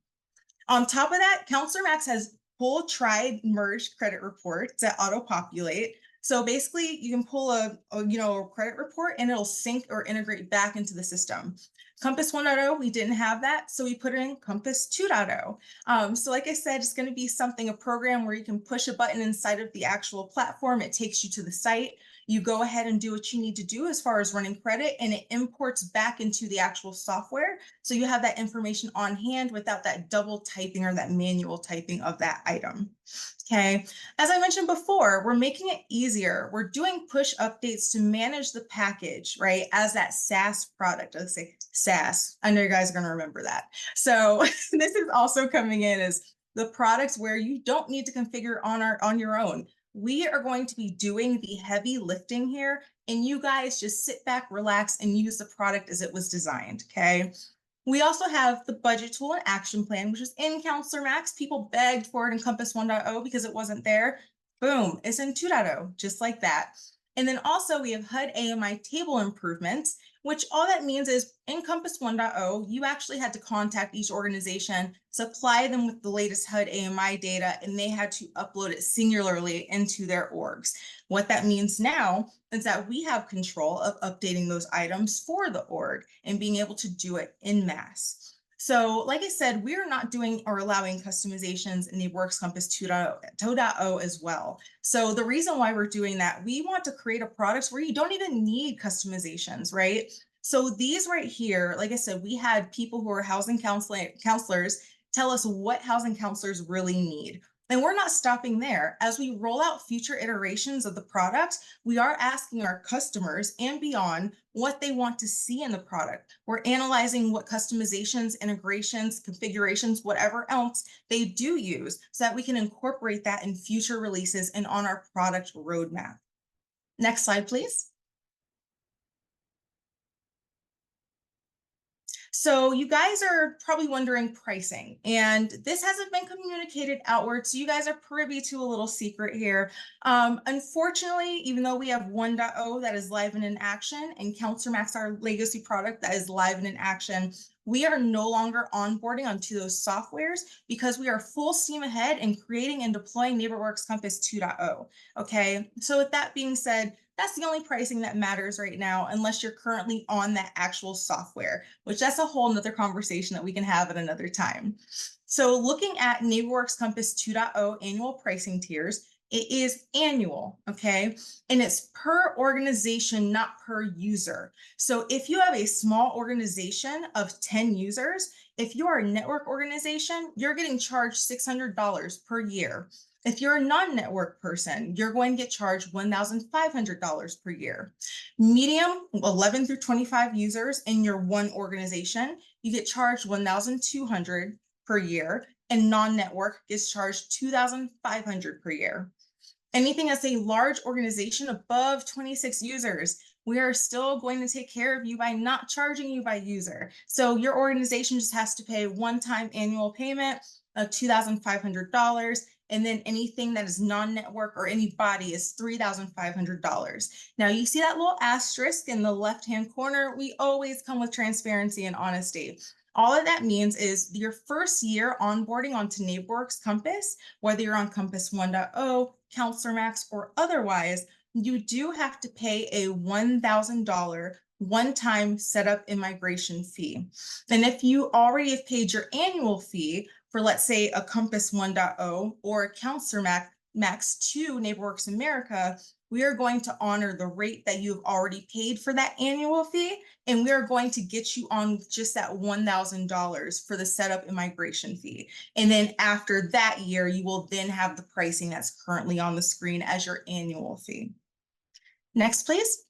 On top of that, Counselor Max has full tried merged credit reports that auto-populate. So basically you can pull a credit report and it'll sync or integrate back into the system. Compass 1.0, we didn't have that, so we put it in Compass 2.0. So like I said, it's going to be a program where you can push a button inside of the actual platform. It takes you to the site. You go ahead and do what you need to do as far as running credit, and it imports back into the actual software. So you have that information on hand without that double typing or that manual typing of that item. Okay, as I mentioned before, we're making it easier. We're doing push updates to manage the package, right? As that SaaS product. Let's say SaaS. I know you guys are going to remember that. So this is also coming in as the products where you don't need to configure on your own. We are going to be doing the heavy lifting here, and you guys just sit back, relax, and use the product as it was designed, okay? We also have the budget tool and action plan, which is in Counselor Max. People begged for it in Compass 1.0 because it wasn't there. Boom, it's in 2.0, just like that. And then also we have HUD AMI table improvements, which all that means is in Compass 1.0, you actually had to contact each organization, supply them with the latest HUD AMI data, and they had to upload it singularly into their orgs. What that means now is that we have control of updating those items for the org and being able to do it en masse. So like I said, we're not doing or allowing customizations in the Works Compass 2.0 as well. So the reason why we're doing that, we want to create a product where you don't even need customizations, right? So these right here, like I said, we had people who are housing counselors tell us what housing counselors really need. And we're not stopping there. As we roll out future iterations of the product, we are asking our customers and beyond what they want to see in the product. We're analyzing what customizations, integrations, configurations, whatever else they do use so that we can incorporate that in future releases and on our product roadmap. Next slide, please. So you guys are probably wondering pricing, and this hasn't been communicated outward, so you guys are privy to a little secret here. Unfortunately, even though we have 1.0 that is live and in action, and Counselor Max, our legacy product that is live and in action, we are no longer onboarding onto those softwares because we are full steam ahead in creating and deploying NeighborWorks Compass 2.0. Okay, so with that being said, that's the only pricing that matters right now, unless you're currently on that actual software, which that's a whole nother conversation that we can have at another time. So looking at NeighborWorks Compass 2.0 annual pricing tiers, it is annual, okay? And it's per organization, not per user. So if you have a small organization of 10 users, if you are a network organization, you're getting charged $600 per year. If you're a non-network person, you're going to get charged $1,500 per year. Medium, 11 through 25 users in your one organization, you get charged $1,200 per year, and non-network gets charged $2,500 per year. Anything that's a large organization above 26 users, we are still going to take care of you by not charging you by user. So your organization just has to pay one-time annual payment of $2,500. And then anything that is non-network or any body is $3,500. Now you see that little asterisk in the left-hand corner. We always come with transparency and honesty. All of that means is your first year onboarding onto NeighborWorks Compass, whether you're on Compass 1.0, Counselor Max, or otherwise, you do have to pay a $1,000 one-time setup and migration fee. And if you already have paid your annual fee for, let's say, a Compass 1.0 or a Counselor Max to NeighborWorks America, we are going to honor the rate that you've already paid for that annual fee, and we are going to get you on just that $1,000 for the setup and migration fee. And then after that year, you will then have the pricing that's currently on the screen as your annual fee. Next, please.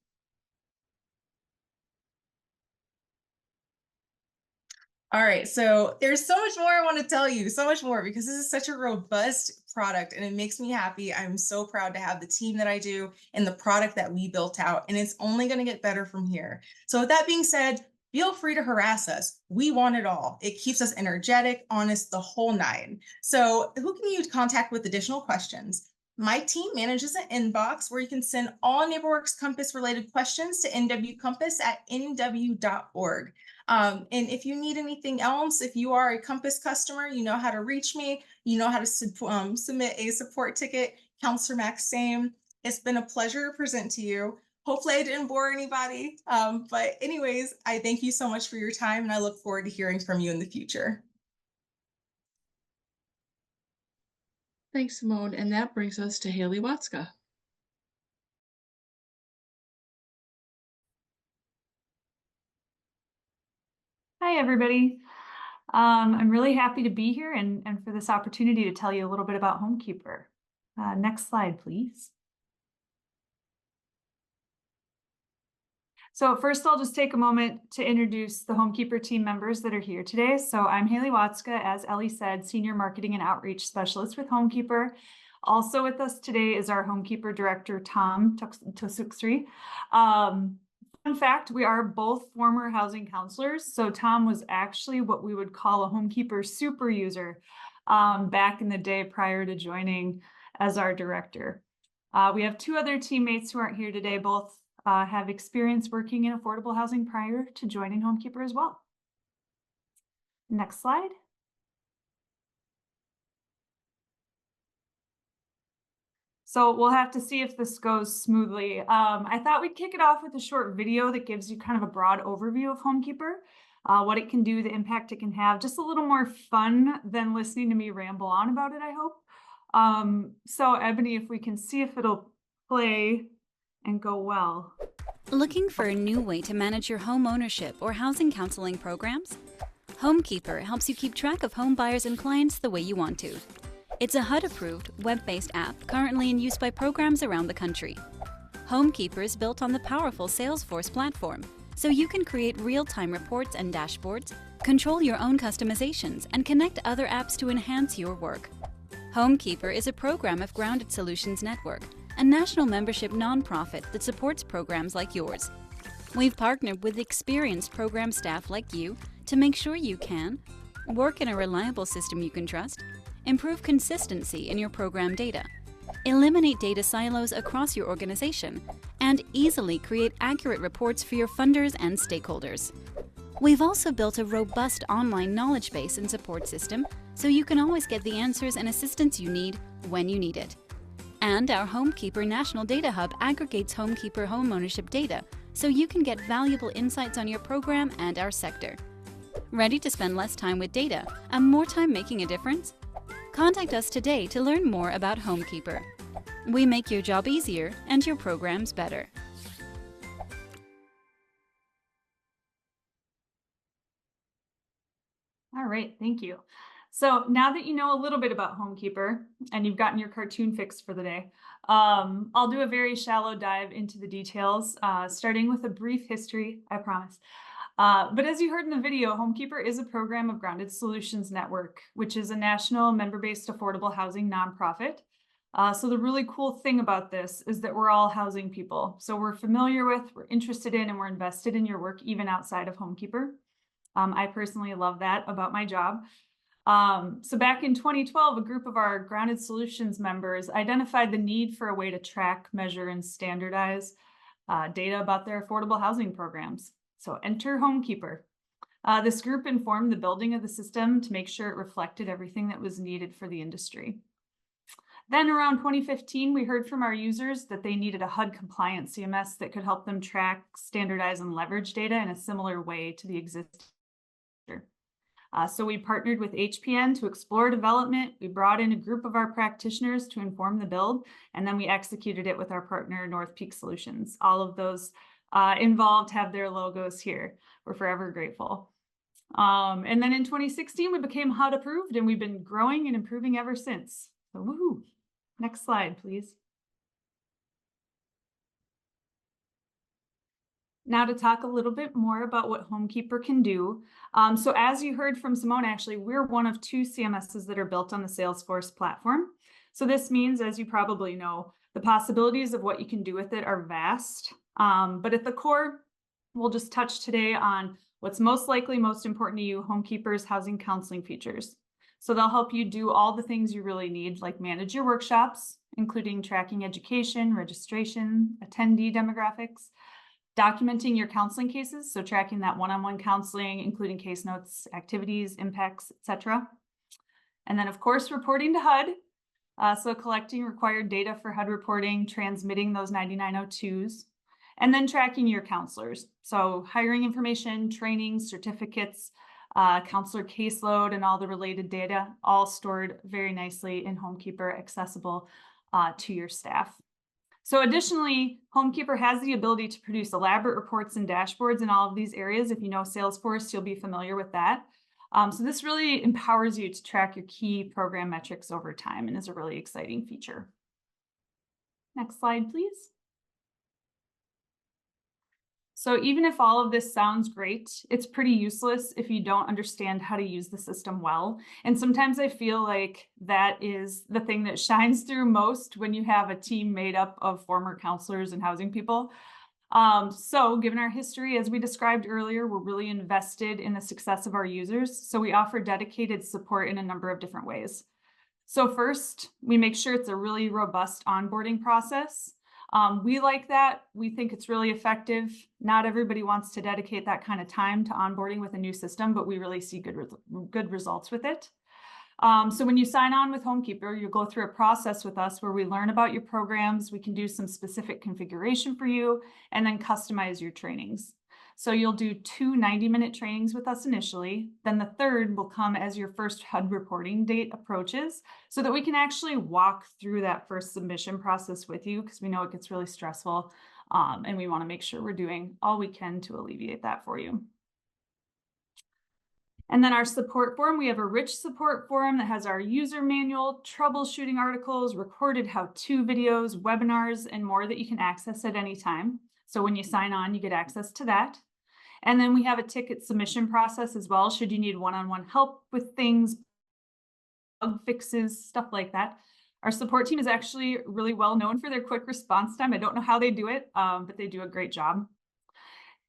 All right, so there's so much more I want to tell you, so much more, because this is such a robust product and it makes me happy. I'm so proud to have the team that I do and the product that we built out, and it's only going to get better from here. So with that being said, feel free to harass us. We want it all. It keeps us energetic, honest, the whole nine. So who can you contact with additional questions? My team manages an inbox where you can send all NeighborWorks Compass related questions to nwcompass@nw.org. And if you need anything else, if you are a Compass customer, you know how to reach me, you know how to submit a support ticket. Counselor Max, same. It's been a pleasure to present to you. Hopefully I didn't bore anybody. But anyways, I thank you so much for your time, and I look forward to hearing from you in the future. Thanks, Simone. And that brings us to Haley Watska. Hi, everybody. I'm really happy to be here and for this opportunity to tell you a little bit about Homekeeper. Next slide, please. So first, I'll just take a moment to introduce the Homekeeper team members that are here today. So I'm Haley Watska, as Ellie said, Senior Marketing and Outreach Specialist with Homekeeper. Also with us today is our Homekeeper Director, Tom Tosuksri. Fun fact, we are both former housing counselors. So Tom was actually what we would call a Homekeeper super user back in the day prior to joining as our director. We have two other teammates who aren't here today. Both have experience working in affordable housing prior to joining Homekeeper as well. Next slide. So we'll have to see if this goes smoothly. I thought we'd kick it off with a short video that gives you kind of a broad overview of Homekeeper, what it can do, the impact it can have, just a little more fun than listening to me ramble on about it, I hope. So Ebony, if we can see if it'll play and go well. Looking for a new way to manage your home ownership or housing counseling programs? Homekeeper helps you keep track of home buyers and clients the way you want to. It's a HUD-approved, web-based app currently in use by programs around the country. Homekeeper is built on the powerful Salesforce platform, so you can create real-time reports and dashboards, control your own customizations, and connect other apps to enhance your work. Homekeeper is a program of Grounded Solutions Network, a national membership nonprofit that supports programs like yours. We've partnered with experienced program staff like you to make sure you can work in a reliable system you can trust, improve consistency in your program data, eliminate data silos across your organization, and easily create accurate reports for your funders and stakeholders. We've also built a robust online knowledge base and support system so you can always get the answers and assistance you need when you need it. And our HomeKeeper National Data Hub aggregates HomeKeeper homeownership data so you can get valuable insights on your program and our sector. Ready to spend less time with data and more time making a difference? Contact us today to learn more about HomeKeeper. We make your job easier and your programs better. All right, thank you. So now that you know a little bit about HomeKeeper and you've gotten your cartoon fixed for the day, I'll do a very shallow dive into the details, starting with a brief history, I promise. But as you heard in the video, HomeKeeper is a program of Grounded Solutions Network, which is a national member-based affordable housing nonprofit. So the really cool thing about this is that we're all housing people. So we're familiar with, we're interested in, and we're invested in your work even outside of HomeKeeper. I personally love that about my job. So back in 2012, a group of our Grounded Solutions members identified the need for a way to track, measure, and standardize data about their affordable housing programs. So enter HomeKeeper. This group informed the building of the system to make sure it reflected everything that was needed for the industry. Then around 2015, we heard from our users that they needed a HUD compliant CMS that could help them track, standardize, and leverage data in a similar way to the existing. So we partnered with HPN to explore development. We brought in a group of our practitioners to inform the build, and then we executed it with our partner, North Peak Solutions. All of those involved have their logos here. We're forever grateful. And then in 2016, we became HUD approved, and we've been growing and improving ever since. So woohoo! Next slide, please. Now to talk a little bit more about what HomeKeeper can do. So as you heard from Simone, actually, we're one of 2 CMSs that are built on the Salesforce platform. So this means, as you probably know, the possibilities of what you can do with it are vast. But at the core, we'll just touch today on what's most likely most important to you, HomeKeeper's housing counseling features. So they'll help you do all the things you really need, like manage your workshops, including tracking education, registration, attendee demographics, documenting your counseling cases, so tracking that one-on-one counseling, including case notes, activities, impacts, etc. And then, of course, reporting to HUD, so collecting required data for HUD reporting, transmitting those 9902s, and then tracking your counselors. So hiring information, training, certificates, counselor caseload, and all the related data, all stored very nicely in HomeKeeper, accessible to your staff. So additionally, HomeKeeper has the ability to produce elaborate reports and dashboards in all of these areas. If you know Salesforce, you'll be familiar with that. So this really empowers you to track your key program metrics over time and is a really exciting feature. Next slide, please. So even if all of this sounds great, it's pretty useless if you don't understand how to use the system well. And sometimes I feel like that is the thing that shines through most when you have a team made up of former counselors and housing people. So given our history, as we described earlier, we're really invested in the success of our users. So we offer dedicated support in a number of different ways. So first, we make sure it's a really robust onboarding process. We like that. We think it's really effective. Not everybody wants to dedicate that kind of time to onboarding with a new system, but we really see good results with it. So when you sign on with HomeKeeper, you'll go through a process with us where we learn about your programs. We can do some specific configuration for you and then customize your trainings. So you'll do 2 90-minute trainings with us initially. Then the third will come as your first HUD reporting date approaches so that we can actually walk through that first submission process with you because we know it gets really stressful and we want to make sure we're doing all we can to alleviate that for you. And then our support forum, we have a rich support forum that has our user manual, troubleshooting articles, recorded how-to videos, webinars, and more that you can access at any time. So when you sign on, you get access to that. And then we have a ticket submission process as well, should you need one-on-one help with things, bug fixes, stuff like that. Our support team is actually really well known for their quick response time. I don't know how they do it, but they do a great job.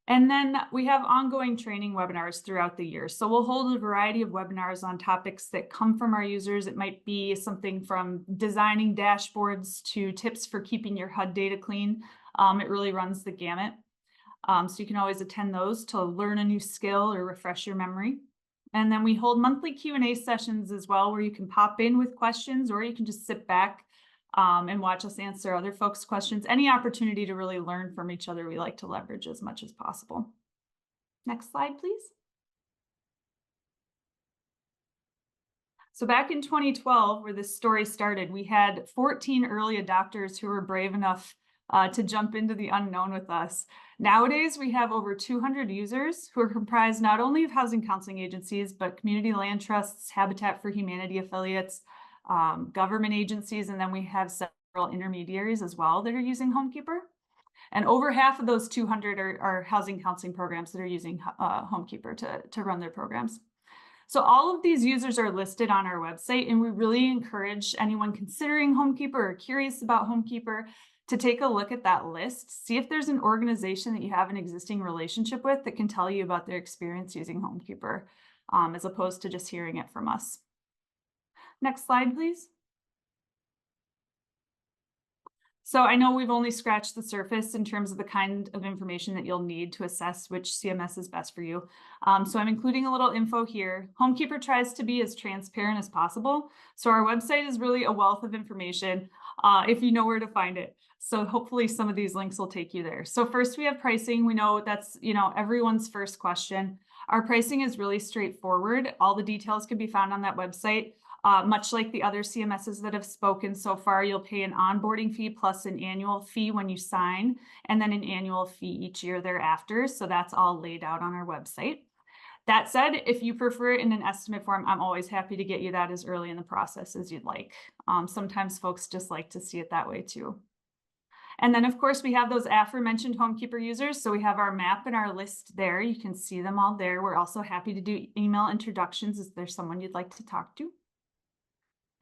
And then we have ongoing training webinars throughout the year. So we'll hold a variety of webinars on topics that come from our users. It might be something from designing dashboards to tips for keeping your HUD data clean. It really runs the gamut. So you can always attend those to learn a new skill or refresh your memory. And then we hold monthly Q&A sessions as well, where you can pop in with questions, or you can just sit back and watch us answer other folks' questions. Any opportunity to really learn from each other, we like to leverage as much as possible. Next slide, please. So back in 2012, where this story started, we had 14 early adopters who were brave enough to jump into the unknown with us. Nowadays, we have over 200 users who are comprised not only of housing counseling agencies, but community land trusts, Habitat for Humanity affiliates, government agencies, and then we have several intermediaries as well that are using HomeKeeper. And over half of those 200 are housing counseling programs that are using HomeKeeper to run their programs. So all of these users are listed on our website, and we really encourage anyone considering HomeKeeper or curious about HomeKeeper to take a look at that list, see if there's an organization that you have an existing relationship with that can tell you about their experience using HomeKeeper, as opposed to just hearing it from us. Next slide, please. So I know we've only scratched the surface in terms of the kind of information that you'll need to assess which CMS is best for you. So I'm including a little info here. HomeKeeper tries to be as transparent as possible. So our website is really a wealth of information if you know where to find it. So hopefully some of these links will take you there. So first we have pricing. We know that's, everyone's first question. Our pricing is really straightforward. All the details can be found on that website. Much like the other CMSs that have spoken so far, you'll pay an onboarding fee plus an annual fee when you sign, and then an annual fee each year thereafter. So that's all laid out on our website. That said, if you prefer it in an estimate form, I'm always happy to get you that as early in the process as you'd like. Sometimes folks just like to see it that way too. And then of course we have those aforementioned HomeKeeper users. So we have our map and our list there. You can see them all there. We're also happy to do email introductions if there's someone you'd like to talk to.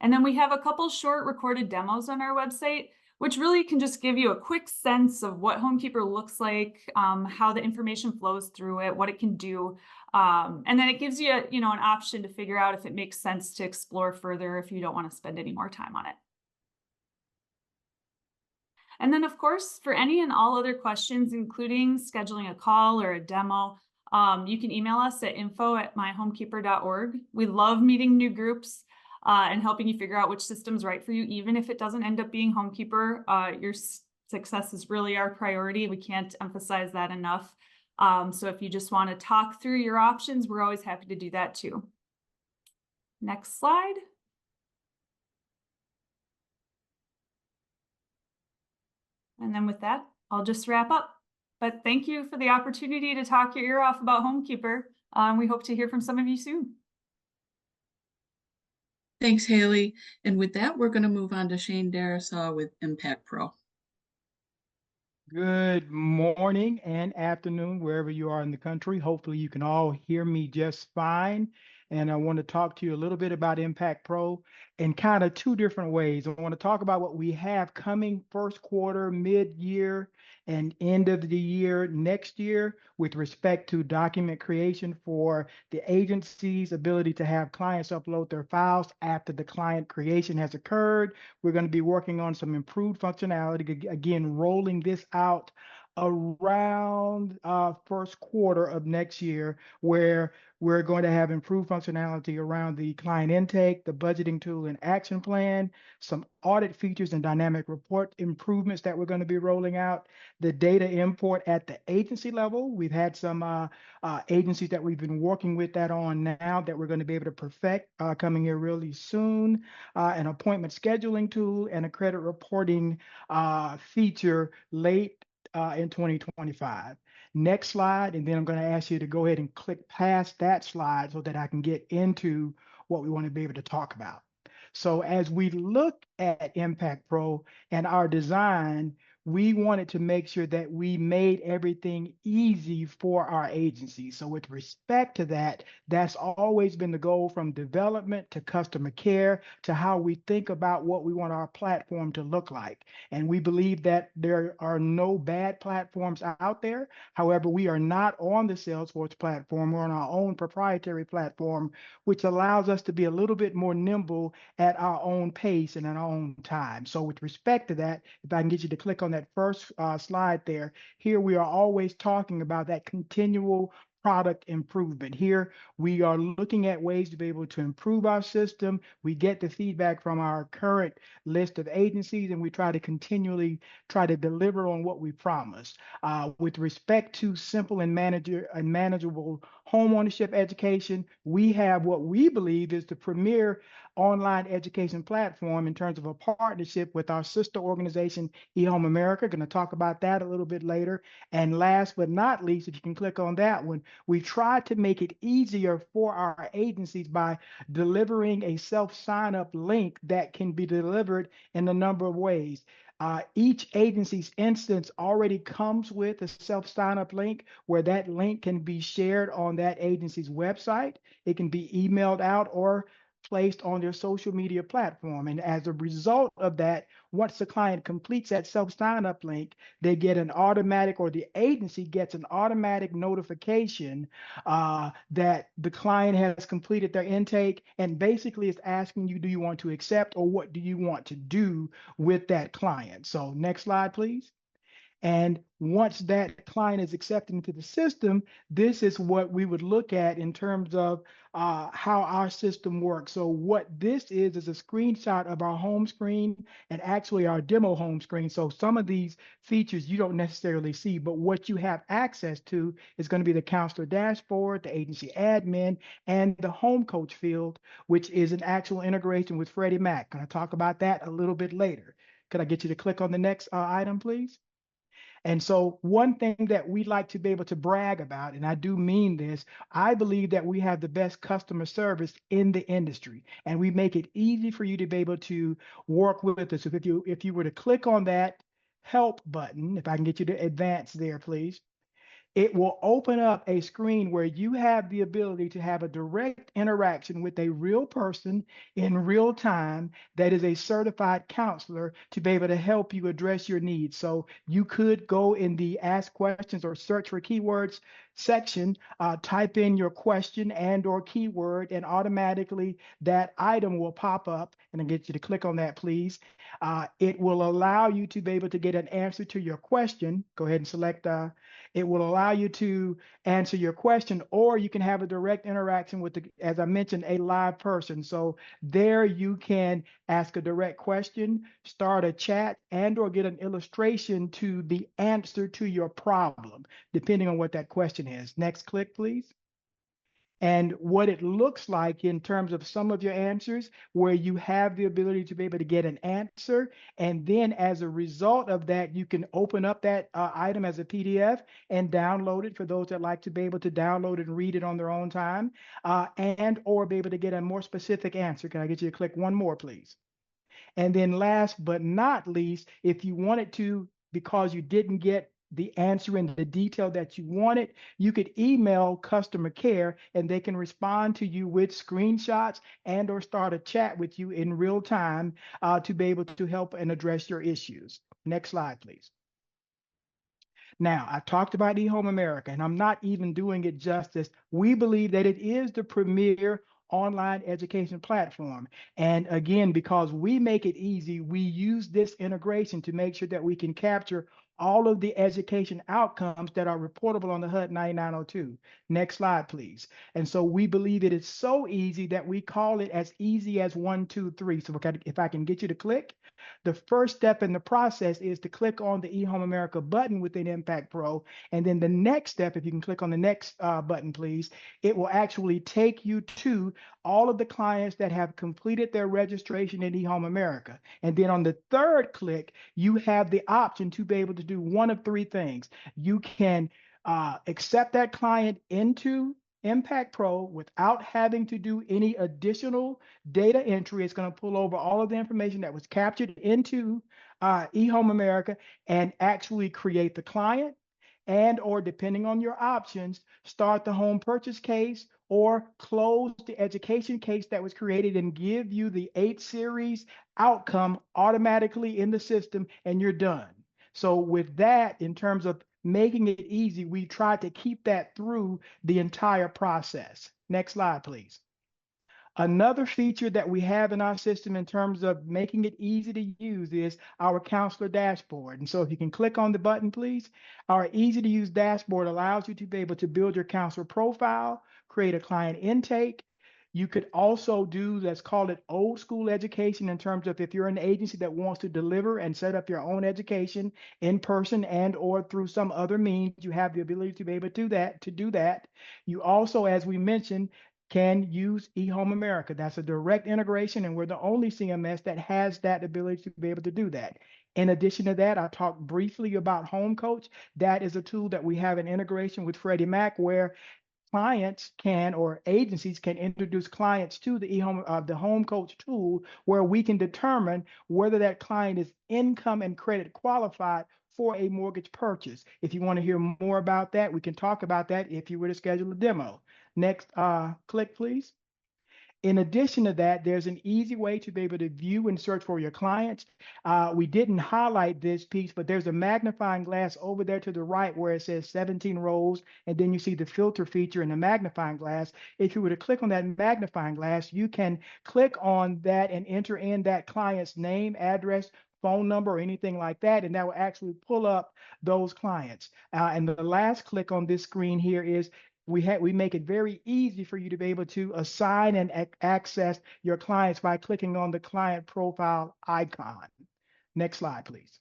And then we have a couple short recorded demos on our website, which really can just give you a quick sense of what HomeKeeper looks like, how the information flows through it, what it can do. And then it gives you, an option to figure out if it makes sense to explore further if you don't want to spend any more time on it. And then, of course, for any and all other questions, including scheduling a call or a demo, you can email us at info@myhomekeeper.org. We love meeting new groups and helping you figure out which system's right for you, even if it doesn't end up being HomeKeeper. Your success is really our priority. We can't emphasize that enough. So if you just want to talk through your options, we're always happy to do that too. Next slide. And then with that, I'll just wrap up. But thank you for the opportunity to talk your ear off about HomeKeeper. We hope to hear from some of you soon. Thanks, Haley. And with that, we're going to move on to Shane Darisaw with Impact Pro. Good morning and afternoon, wherever you are in the country. Hopefully you can all hear me just fine. And I want to talk to you a little bit about Impact Pro in kind of two different ways. I want to talk about what we have coming first quarter, mid-year, and end of the year next year with respect to document creation for the agency's ability to have clients upload their files after the client creation has occurred. We're going to be working on some improved functionality, again, rolling this out around first quarter of next year, where we're going to have improved functionality around the client intake, the budgeting tool and action plan, some audit features and dynamic report improvements that we're going to be rolling out, the data import at the agency level. We've had some agencies that we've been working with that on now that we're going to be able to perfect coming here really soon, an appointment scheduling tool and a credit reporting feature late in 2025. Next slide, and then I'm going to ask you to go ahead and click past that slide so that I can get into what we want to be able to talk about. So as we look at Impact Pro and our design, we wanted to make sure that we made everything easy for our agency. So with respect to that, that's always been the goal, from development to customer care to how we think about what we want our platform to look like. And we believe that there are no bad platforms out there. However, we are not on the Salesforce platform. We're on our own proprietary platform, which allows us to be a little bit more nimble at our own pace and at our own time. So with respect to that, if I can get you to click on that first slide there, here we are always talking about that continual product improvement. Here, we are looking at ways to be able to improve our system. We get the feedback from our current list of agencies, and we try to continually try to deliver on what we promised. With respect to simple and manageable homeownership education, we have what we believe is the premier online education platform in terms of a partnership with our sister organization, eHome America. Going to talk about that a little bit later. And last but not least, if you can click on that one, we try to make it easier for our agencies by delivering a self-sign-up link that can be delivered in a number of ways. Each agency's instance already comes with a self-sign-up link where that link can be shared on that agency's website. It can be emailed out or placed on their social media platform. And as a result of that, once the client completes that self-sign-up link, they get an automatic, or the agency gets an automatic notification that the client has completed their intake, and basically it's asking you, do you want to accept, or what do you want to do with that client? So next slide, please. And once that client is accepted into the system, this is what we would look at in terms of how our system works. So what this is a screenshot of our home screen and actually our demo home screen. So some of these features you don't necessarily see, but what you have access to is going to be the counselor dashboard, the agency admin, and the home coach field, which is an actual integration with Freddie Mac. Going to talk about that a little bit later. Could I get you to click on the next item, please? And so one thing that we like to be able to brag about, and I do mean this, I believe that we have the best customer service in the industry, and we make it easy for you to be able to work with us. If you were to click on that help button, if I can get you to advance there, please. It will open up a screen where you have the ability to have a direct interaction with a real person in real time that is a certified counselor to be able to help you address your needs. So you could go in the ask questions or search for keywords section, type in your question and or keyword, and automatically that item will pop up. And I get you to click on that, please. It will allow you to be able to get an answer to your question. Go ahead and select it will allow you to answer your question, or you can have a direct interaction with, as I mentioned, a live person. So there you can ask a direct question, start a chat, and or get an illustration to the answer to your problem, depending on what that question is. Next click, please. And what it looks like in terms of some of your answers, where you have the ability to be able to get an answer. And then as a result of that, you can open up that item as a PDF and download it for those that like to be able to download it and read it on their own time, and or be able to get a more specific answer. Can I get you to click one more, please? And then last but not least, if you wanted to, because you didn't get the answer in the detail that you wanted, you could email customer care and they can respond to you with screenshots and or start a chat with you in real time to be able to help and address your issues. Next slide, please. Now, I talked about eHome America, and I'm not even doing it justice. We believe that it is the premier online education platform. And again, because we make it easy, we use this integration to make sure that we can capture all of the education outcomes that are reportable on the HUD 9902. Next slide, please. And so we believe it is so easy that we call it as easy as 1, 2, 3. So if I can get you to click, the first step in the process is to click on the eHome America button within Impact Pro. And then the next step, if you can click on the next button, please, it will actually take you to all of the clients that have completed their registration in eHome America. And then on the third click, you have the option to be able to do one of three things. You can accept that client into Impact Pro, without having to do any additional data entry, it's going to pull over all of the information that was captured into eHome America and actually create the client and or depending on your options, start the home purchase case or close the education case that was created and give you the 8 series outcome automatically in the system and you're done. So with that, in terms of making it easy, we try to keep that through the entire process. Next slide, please. Another feature that we have in our system in terms of making it easy to use is our counselor dashboard. And so if you can click on the button, please, our easy to use dashboard allows you to be able to build your counselor profile, create a client intake. You could also do, let's call it old school education in terms of if you're an agency that wants to deliver and set up your own education in person and or through some other means, you have the ability to be able to do that. You also, as we mentioned, can use eHome America. That's a direct integration, and we're the only CMS that has that ability to be able to do that. In addition to that, I talked briefly about Home Coach. That is a tool that we have an integration with Freddie Mac where clients can or agencies can introduce clients to the the Home Coach tool where we can determine whether that client is income and credit qualified for a mortgage purchase. If you want to hear more about that, we can talk about that if you were to schedule a demo. Next, click, please. In addition to that, there's an easy way to be able to view and search for your clients. We didn't highlight this piece, but there's a magnifying glass over there to the right where it says 17 rows, and then you see the filter feature in the magnifying glass. If you were to click on that magnifying glass, you can click on that and enter in that client's name, address, phone number, or anything like that, and that will actually pull up those clients. And the last click on this screen here is we make it very easy for you to be able to assign and access your clients by clicking on the client profile icon. Next slide, please.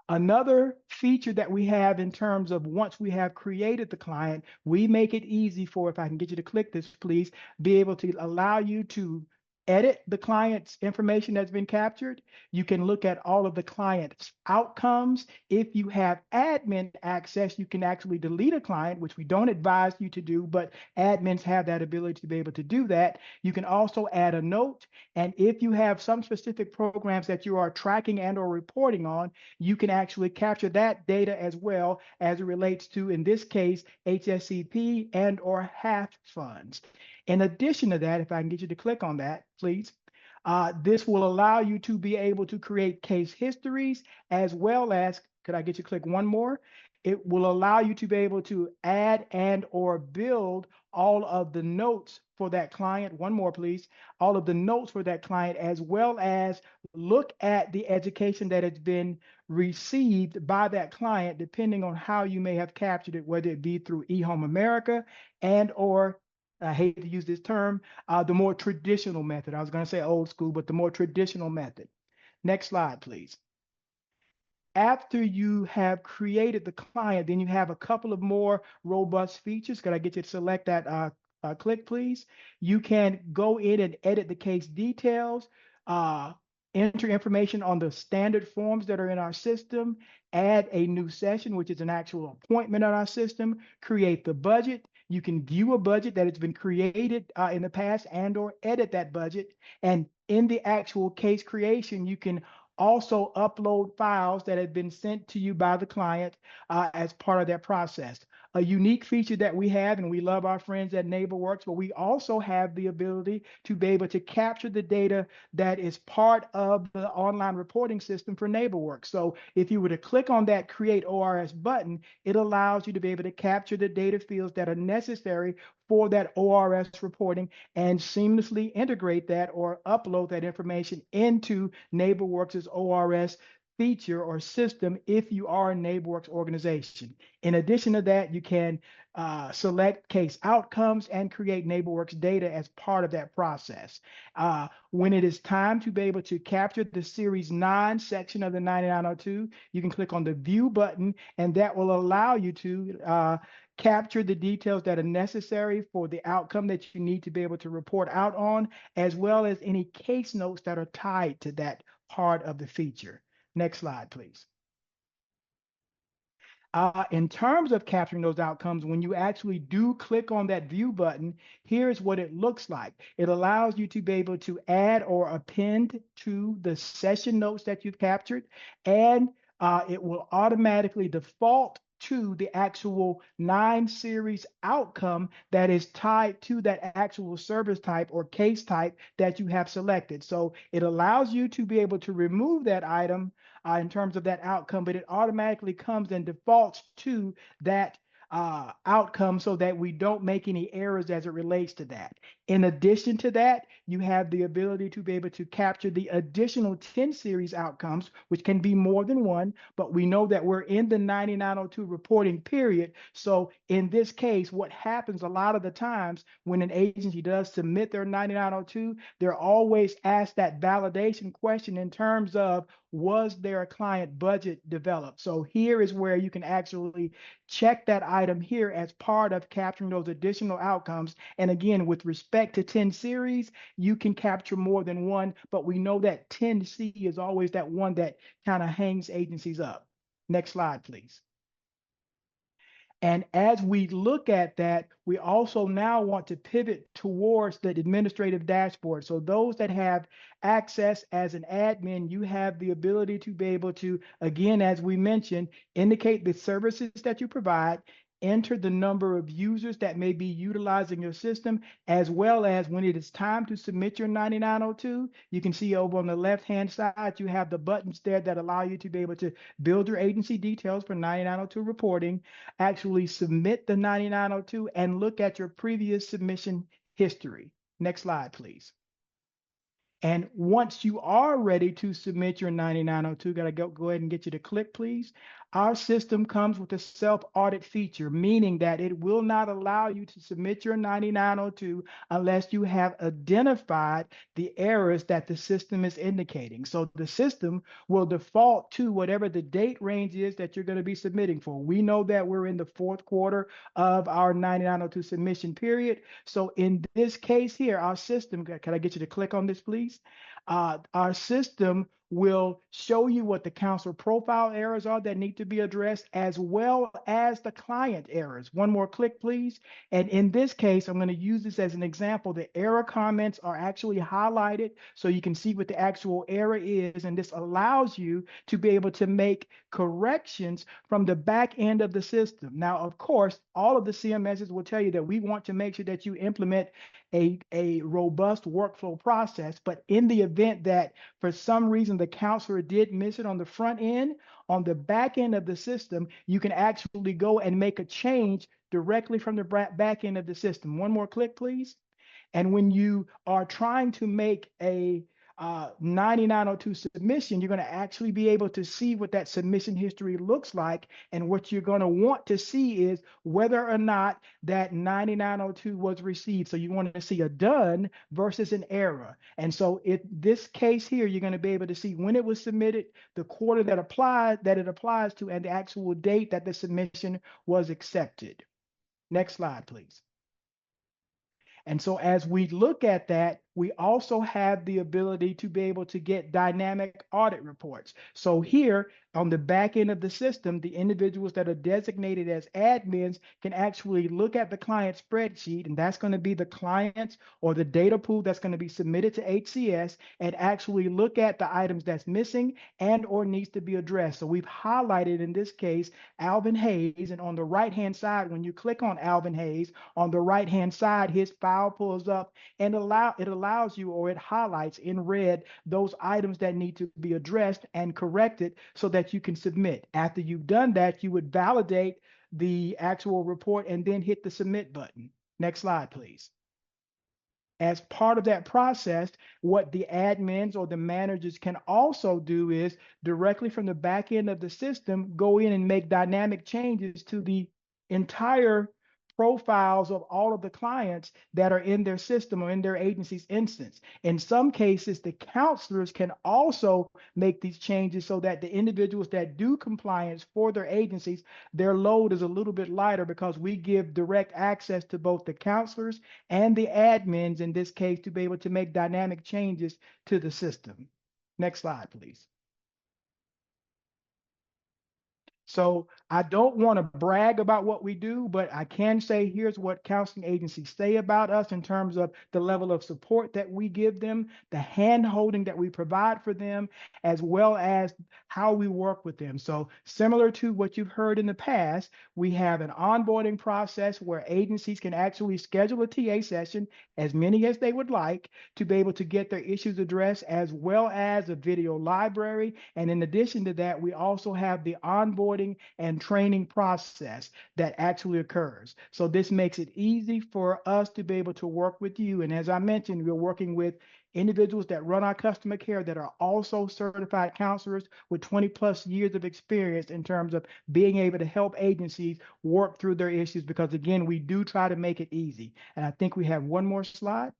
Another feature that we have in terms of once we have created the client, we make it easy for, if I can get you to click this, please, be able to allow you to edit the client's information that's been captured. You can look at all of the client's outcomes. If you have admin access, you can actually delete a client, which we don't advise you to do, but admins have that ability to be able to do that. You can also add a note. And if you have some specific programs that you are tracking and or reporting on, you can actually capture that data as well as it relates to, in this case, HSCP and or HAF funds. In addition to that, if I can get you to click on that, please, this will allow you to be able to create case histories as well as, could I get you to click one more? It will allow you to be able to add and or build all of the notes for that client. One more, please. All of the notes for that client, as well as look at the education that has been received by that client, depending on how you may have captured it, whether it be through eHome America and or, I hate to use this term, the more traditional method. I was going to say old school, but the more traditional method. Next slide, please. After you have created the client, then you have a couple of more robust features. Could I get you to select that click, please? You can go in and edit the case details, enter information on the standard forms that are in our system, add a new session, which is an actual appointment on our system, create the budget. You can view a budget that has been created in the past and or edit that budget. And in the actual case creation, you can also upload files that have been sent to you by the client as part of that process. A unique feature that we have, and we love our friends at NeighborWorks, but we also have the ability to be able to capture the data that is part of the online reporting system for NeighborWorks. So if you were to click on that Create ORS button, it allows you to be able to capture the data fields that are necessary for that ORS reporting and seamlessly integrate that or upload that information into NeighborWorks' ORS feature or system if you are a NeighborWorks organization. In addition to that, you can select case outcomes and create NeighborWorks data as part of that process. When it is time to be able to capture the Series 9 section of the 9902, you can click on the View button, and that will allow you to capture the details that are necessary for the outcome that you need to be able to report out on, as well as any case notes that are tied to that part of the feature. Next slide, please. In terms of capturing those outcomes, when you actually do click on that view button, here's what it looks like. It allows you to be able to add or append to the session notes that you've captured, and it will automatically default to the actual 9 series outcome that is tied to that actual service type or case type that you have selected. So it allows you to be able to remove that item in terms of that outcome, but it automatically comes and defaults to that outcome so that we don't make any errors as it relates to that. In addition to that, you have the ability to be able to capture the additional 10 series outcomes, which can be more than one, but we know that we're in the 9902 reporting period. So in this case, what happens a lot of the times when an agency does submit their 9902, they're always asked that validation question in terms of, was there a client budget developed? So here is where you can actually check that item here as part of capturing those additional outcomes. And again, with respect to 10 series, you can capture more than one, but we know that 10C is always that one that kind of hangs agencies up. Next slide, please. And as we look at that, we also now want to pivot towards the administrative dashboard. So those that have access as an admin, you have the ability to be able to, again, as we mentioned, indicate the services that you provide, enter the number of users that may be utilizing your system, as well as when it is time to submit your 9902, you can see over on the left-hand side, you have the buttons there that allow you to be able to build your agency details for 9902 reporting, actually submit the 9902, and look at your previous submission history. Next slide, please. And once you are ready to submit your 9902, gotta go ahead and get you to click, please. Our system comes with a self-audit feature, meaning that it will not allow you to submit your 9902 unless you have identified the errors that the system is indicating. So the system will default to whatever the date range is that you're going to be submitting for. We know that we're in the 4th quarter of our 9902 submission period. So in this case here, our system, can I get you to click on this, please? Our system will show you what the counselor profile errors are that need to be addressed, as well as the client errors. One more click, please. And in this case, I'm going to use this as an example. The error comments are actually highlighted so you can see what the actual error is. And this allows you to be able to make corrections from the back end of the system. Now, of course, all of the CMSs will tell you that we want to make sure that you implement a robust workflow process. But in the event that for some reason the counselor did miss it on the front end, on the back end of the system, you can actually go and make a change directly from the back end of the system. One more click, please. And when you are trying to make a 9902 submission, you're going to actually be able to see what that submission history looks like. And what you're going to want to see is whether or not that 9902 was received. So you want to see a done versus an error. And so in this case here, you're going to be able to see when it was submitted, the quarter that it applies to, and the actual date that the submission was accepted. Next slide, please. And so as we look at that, we also have the ability to be able to get dynamic audit reports. So here on the back end of the system, the individuals that are designated as admins can actually look at the client spreadsheet, and that's going to be the clients or the data pool that's going to be submitted to HCS, and actually look at the items that's missing and or needs to be addressed. So we've highlighted in this case Alvin Hayes, and on the right-hand side, when you click on Alvin Hayes, on the right-hand side, his file pulls up and it allows you, or it highlights in red, those items that need to be addressed and corrected so that you can submit. After you've done that, you would validate the actual report and then hit the submit button. Next slide, please. As part of that process, what the admins or the managers can also do is directly from the back end of the system, go in and make dynamic changes to the entire profiles of all of the clients that are in their system or in their agency's instance. In some cases, the counselors can also make these changes so that the individuals that do compliance for their agencies, their load is a little bit lighter because we give direct access to both the counselors and the admins in this case to be able to make dynamic changes to the system. Next slide, please. So I don't want to brag about what we do, but I can say here's what counseling agencies say about us in terms of the level of support that we give them, the hand holding that we provide for them, as well as how we work with them. So similar to what you've heard in the past, we have an onboarding process where agencies can actually schedule a TA session, as many as they would like, to be able to get their issues addressed, as well as a video library. And in addition to that, we also have the onboarding and training process that actually occurs. So this makes it easy for us to be able to work with you. And as I mentioned, we're working with individuals that run our customer care that are also certified counselors with 20+ years of experience in terms of being able to help agencies work through their issues, because again, we do try to make it easy. And I think we have one more slide.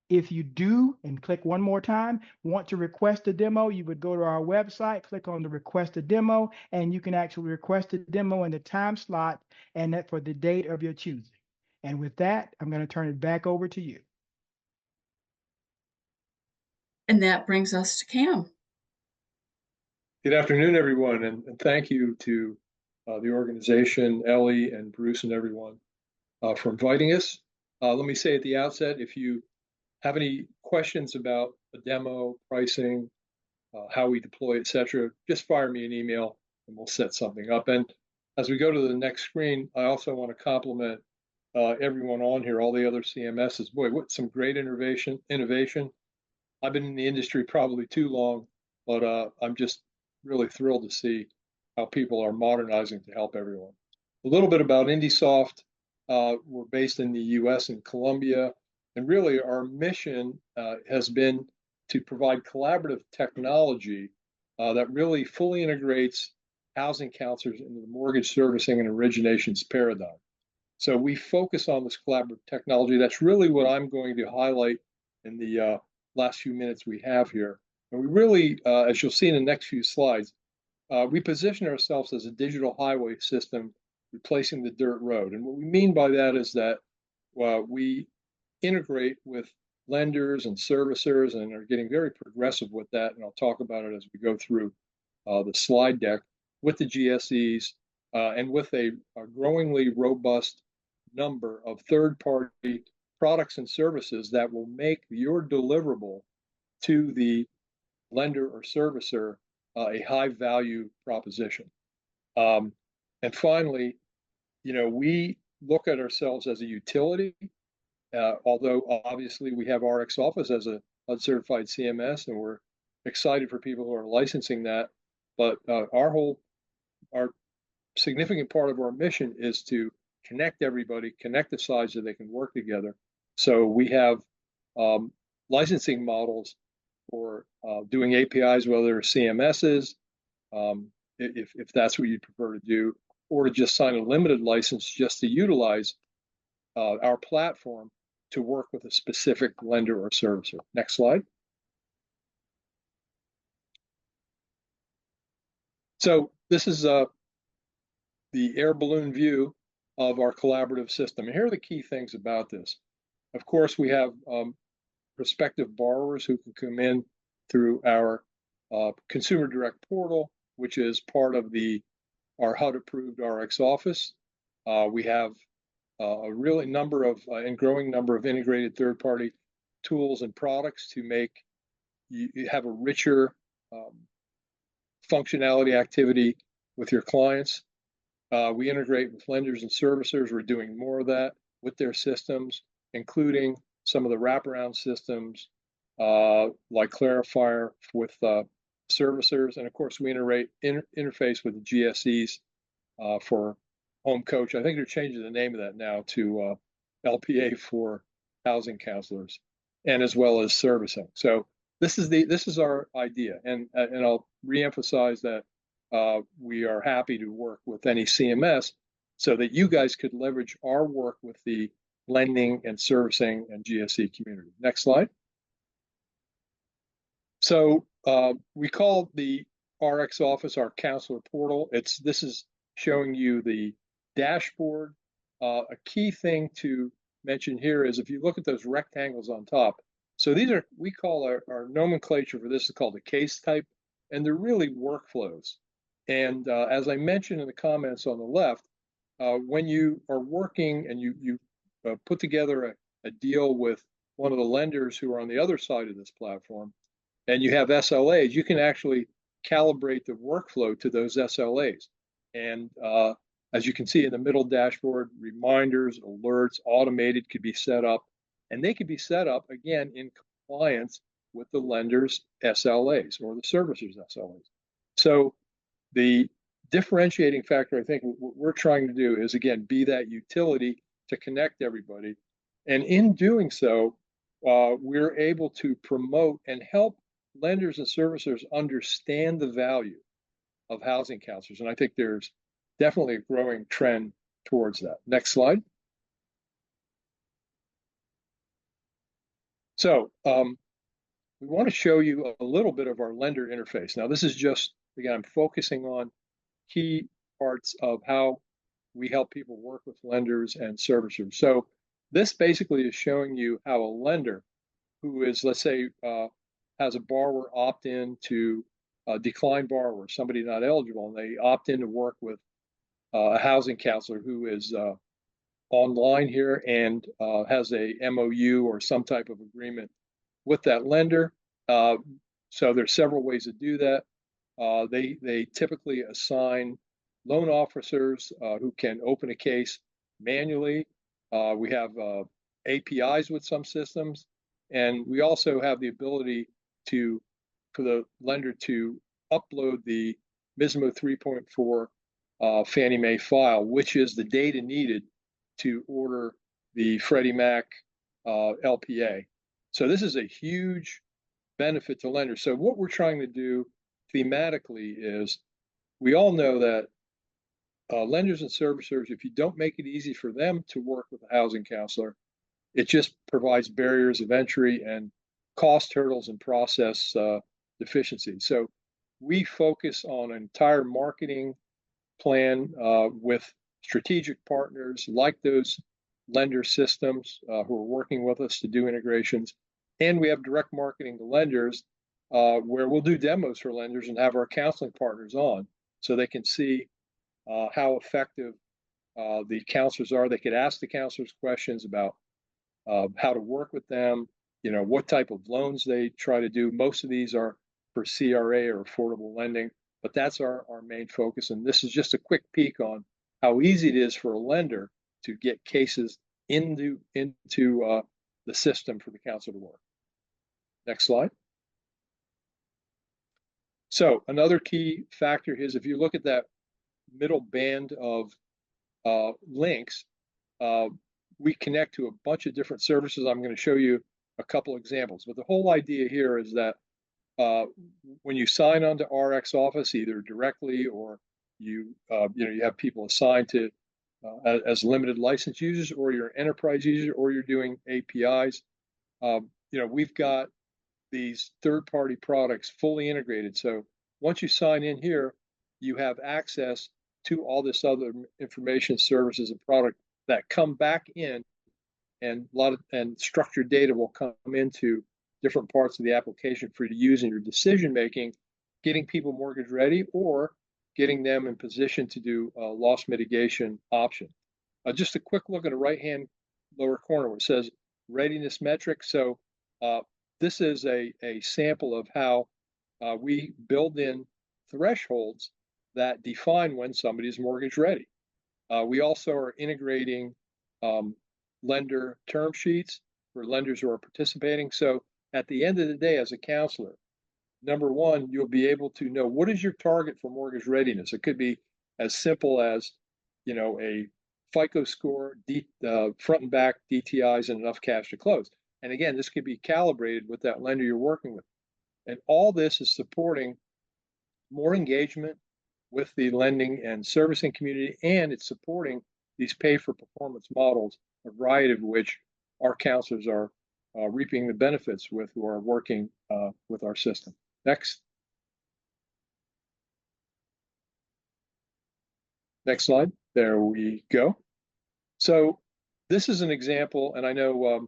If you do, and click one more time, want to request a demo, you would go to our website, click on the request a demo, and you can actually request a demo in the time slot and that for the date of your choosing. And with that, I'm going to turn it back over to you. And that brings us to Cam. Good afternoon, everyone, and thank you to the organization, Ellie and Bruce and everyone for inviting us. Let me say at the outset, if you have any questions about the demo, pricing, how we deploy, etc., just fire me an email and we'll set something up. And as we go to the next screen, I also want to compliment everyone on here, all the other CMSs. Boy, what some great innovation. I've been in the industry probably too long, but I'm just really thrilled to see how people are modernizing to help everyone. A little bit about IndieSoft. We're based in the US and Colombia. And really, our mission has been to provide collaborative technology that really fully integrates housing counselors into the mortgage servicing and originations paradigm. So we focus on this collaborative technology. That's really what I'm going to highlight in the last few minutes we have here. And we really, as you'll see in the next few slides, we position ourselves as a digital highway system replacing the dirt road. And what we mean by that is that we integrate with lenders and servicers and are getting very progressive with that. And I'll talk about it as we go through the slide deck with the GSEs and with a growingly robust number of third-party products and services that will make your deliverable to the lender or servicer a high-value proposition. And finally, we look at ourselves as a utility. Although obviously we have RX Office as a HUD-certified CMS, and we're excited for people who are licensing that. But our significant part of our mission is to connect everybody, connect the sides so they can work together. So we have licensing models for doing APIs, whether CMSs, if that's what you'd prefer to do, or to just sign a limited license just to utilize our platform to work with a specific lender or servicer. Next slide. So this is the air balloon view of our collaborative system. And here are the key things about this. Of course, we have prospective borrowers who can come in through our consumer direct portal, which is part of our HUD-approved RX Office. We have a really number of and growing number of integrated third-party tools and products to make you have a richer functionality activity with your clients. We integrate with lenders and servicers. We're doing more of that with their systems, including some of the wraparound systems like Clarifier with servicers. And of course, we interface with the GSEs for Home Coach. I think they're changing the name of that now to LPA for housing counselors, and as well as servicing. So this is our idea, and I'll reemphasize that we are happy to work with any CMS so that you guys could leverage our work with the lending and servicing and GSE community. Next slide. So we call the RX Office our counselor portal. This is showing you the dashboard. A key thing to mention here is if you look at those rectangles on top, so these are, we call our nomenclature for this is called a case type, and they're really workflows. And as I mentioned in the comments on the left, when you are working and you put together a deal with one of the lenders who are on the other side of this platform, and you have SLAs, you can actually calibrate the workflow to those SLAs. And as you can see in the middle dashboard, reminders, alerts, automated could be set up, and they could be set up again in compliance with the lender's SLAs or the servicer's SLAs. So the differentiating factor, I think, what we're trying to do is, again, be that utility to connect everybody. And in doing so, we're able to promote and help lenders and servicers understand the value of housing counselors. And I think there's definitely a growing trend towards that. Next slide. So we want to show you a little bit of our lender interface. Now, this is just, again, I'm focusing on key parts of how we help people work with lenders and servicers. So this basically is showing you how a lender who is, let's say, has a borrower opt in to decline borrower, somebody not eligible, and they opt in to work with a housing counselor who is online here and has a MOU or some type of agreement with that lender. So there's several ways to do that. They typically assign loan officers who can open a case manually. We have APIs with some systems, and we also have the ability for the lender to upload the MISMO 3.4 Fannie Mae file, which is the data needed to order the Freddie Mac LPA. So this is a huge benefit to lenders. So what we're trying to do thematically is, we all know that lenders and servicers, if you don't make it easy for them to work with a housing counselor, it just provides barriers of entry and cost hurdles and process deficiencies. So we focus on an entire marketing plan with strategic partners like those lender systems who are working with us to do integrations. And we have direct marketing to lenders where we'll do demos for lenders and have our counseling partners on so they can see how effective the counselors are. They could ask the counselors questions about how to work with them, what type of loans they try to do. Most of these are for CRA or affordable lending, but that's our main focus. And this is just a quick peek on how easy it is for a lender to get cases into the system for the counselor to work. Next slide. So another key factor is, if you look at that middle band of links, we connect to a bunch of different services. I'm going to show you a couple examples, but the whole idea here is that when you sign on to RX Office, either directly or you have people assigned to as limited license users, or you're an enterprise user, or you're doing APIs, we've got these third-party products fully integrated. So once you sign in here, you have access to all this other information, services, and product that come back in, and structured data will come into different parts of the application for you to use in your decision making, getting people mortgage ready or getting them in position to do a loss mitigation option. Just a quick look at the right-hand lower corner where it says readiness metrics. So this is a sample of how we build in thresholds that define when somebody is mortgage ready. We also are integrating lender term sheets for lenders who are participating. So at the end of the day, as a counselor, number one, you'll be able to know what is your target for mortgage readiness. It could be as simple as, a FICO score, front and back DTIs, and enough cash to close. And again, this could be calibrated with that lender you're working with. And all this is supporting more engagement with the lending and servicing community, and it's supporting these pay-for-performance models, a variety of which our counselors are reaping the benefits with, who are working with our system. Next. Next slide. There we go. So this is an example, and I know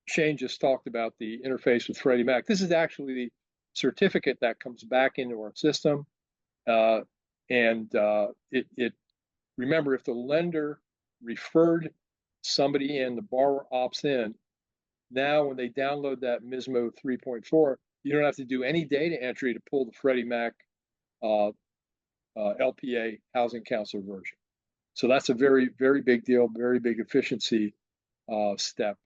Shane just talked about the interface with Freddie Mac. This is actually the certificate that comes back into our system. Remember, if the lender referred somebody in, the borrower opts in, now when they download that MISMO 3.4, you don't have to do any data entry to pull the Freddie Mac LPA housing counselor version. So that's a very, very big deal, very big efficiency step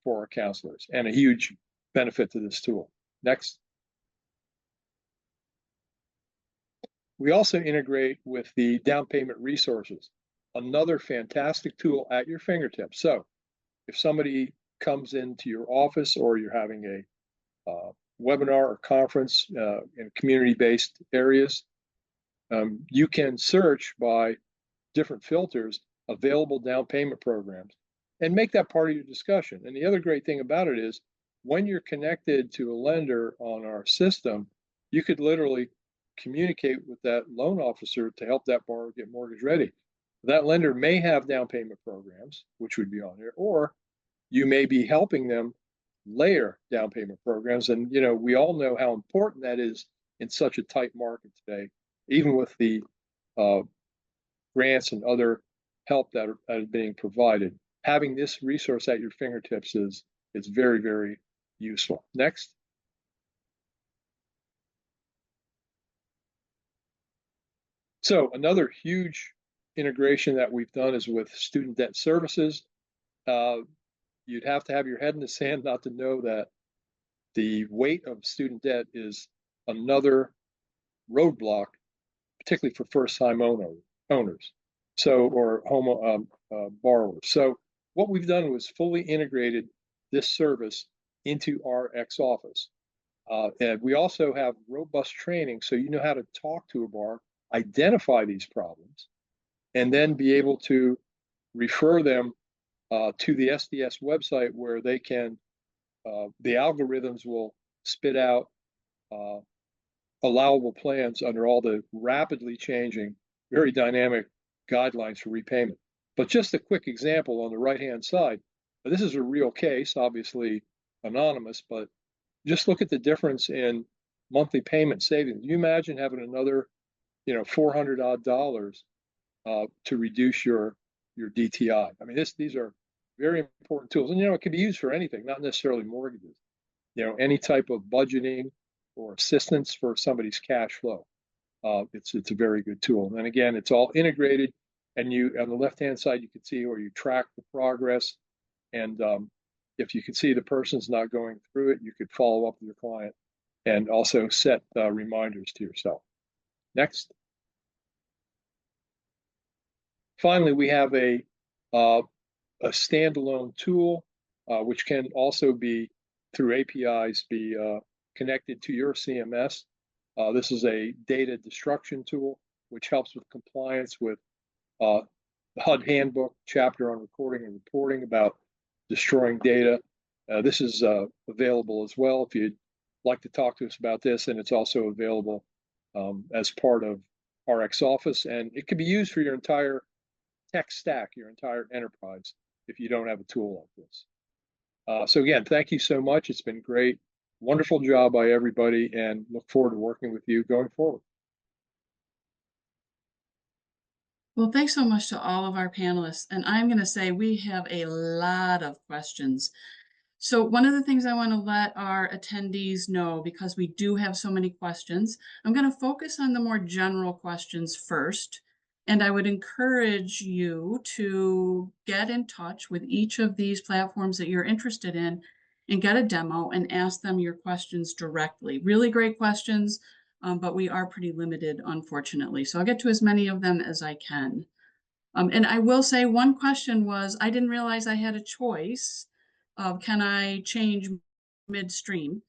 for our counselors, and a huge benefit to this tool. Next. We also integrate with the down payment resources, another fantastic tool at your fingertips. So if somebody comes into your office, or you're having a webinar or conference in community-based areas, you can search by different filters, available down payment programs, and make that part of your discussion. And the other great thing about it is, when you're connected to a lender on our system, you could literally communicate with that loan officer to help that borrower get mortgage ready. That lender may have down payment programs, which would be on there, or you may be helping them layer down payment programs. And we all know how important that is in such a tight market today, even with the grants and other help that are being provided. Having this resource at your fingertips is very, very useful. Next. So another huge integration that we've done is with student debt services. You'd have to have your head in the sand not to know that the weight of student debt is another roadblock, particularly for first-time owners, or home borrowers. So what we've done was fully integrated this service into our X-Office. And we also have robust training, so you know how to talk to a borrower, identify these problems, and then be able to refer them to the SDS website, where they can, the algorithms will spit out allowable plans under all the rapidly changing, very dynamic guidelines for repayment. But just a quick example on the right-hand side, this is a real case, obviously anonymous, but just look at the difference in monthly payment savings. Can you imagine having another, $400 odd to reduce your DTI? I mean, these are very important tools, and it can be used for anything, not necessarily mortgages. Any type of budgeting or assistance for somebody's cash flow. It's a very good tool. And again, it's all integrated, and on the left-hand side, you can see where you track the progress. And if you can see the person's not going through it, you could follow up with your client and also set reminders to yourself. Next. Finally, we have a standalone tool, which can also be, through APIs, be connected to your CMS. This is a data destruction tool, which helps with compliance with the HUD handbook chapter on recording and reporting about destroying data. This is available as well if you'd like to talk to us about this, and it's also available as part of RX Office, and it can be used for your entire tech stack, your entire enterprise, if you don't have a tool like this. So again, thank you so much. It's been great. Wonderful job by everybody, and look forward to working with you going forward. Well, thanks so much to all of our panelists. And I'm going to say we have a lot of questions. So one of the things I want to let our attendees know, because we do have so many questions, I'm going to focus on the more general questions first. And I would encourage you to get in touch with each of these platforms that you're interested in and get a demo and ask them your questions directly. Really great questions, but we are pretty limited, unfortunately. So I'll get to as many of them as I can. And I will say one question was, I didn't realize I had a choice of can I change midstream?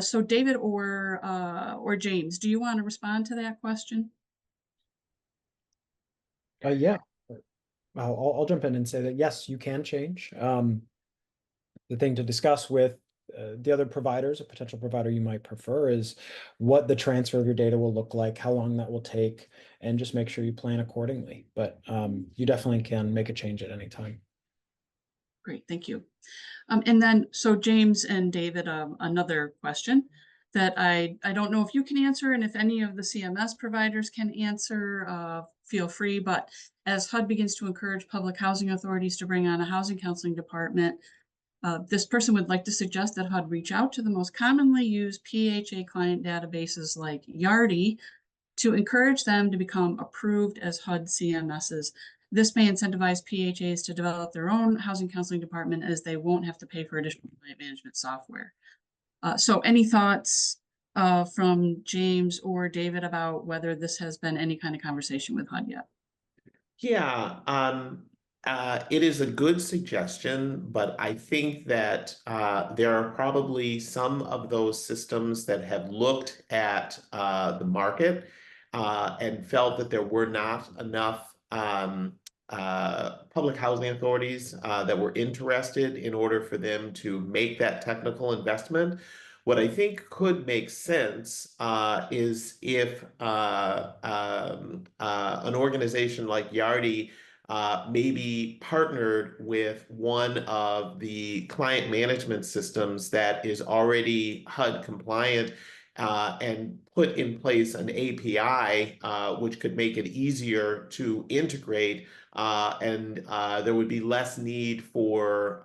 So David or James, do you want to respond to that question? Yeah, I'll jump in and say that yes, you can change. The thing to discuss with the other providers, a potential provider you might prefer, is what the transfer of your data will look like, how long that will take, and just make sure you plan accordingly. But you definitely can make a change at any time. Great, thank you. And then, so James and David, another question. that I don't know if you can answer, and if any of the CMS providers can answer, feel free. But as HUD begins to encourage public housing authorities to bring on a housing counseling department, this person would like to suggest that HUD reach out to the most commonly used PHA client databases like Yardi to encourage them to become approved as HUD CMSs. This may incentivize PHAs to develop their own housing counseling department, as they won't have to pay for additional client management software. So any thoughts from James or David about whether this has been any kind of conversation with HUD yet? Yeah, it is a good suggestion, but I think that there are probably some of those systems that have looked at the market and felt that there were not enough public housing authorities that were interested in order for them to make that technical investment. What I think could make sense is if an organization like Yardi maybe partnered with one of the client management systems that is already HUD compliant and put in place an API which could make it easier to integrate, and there would be less need for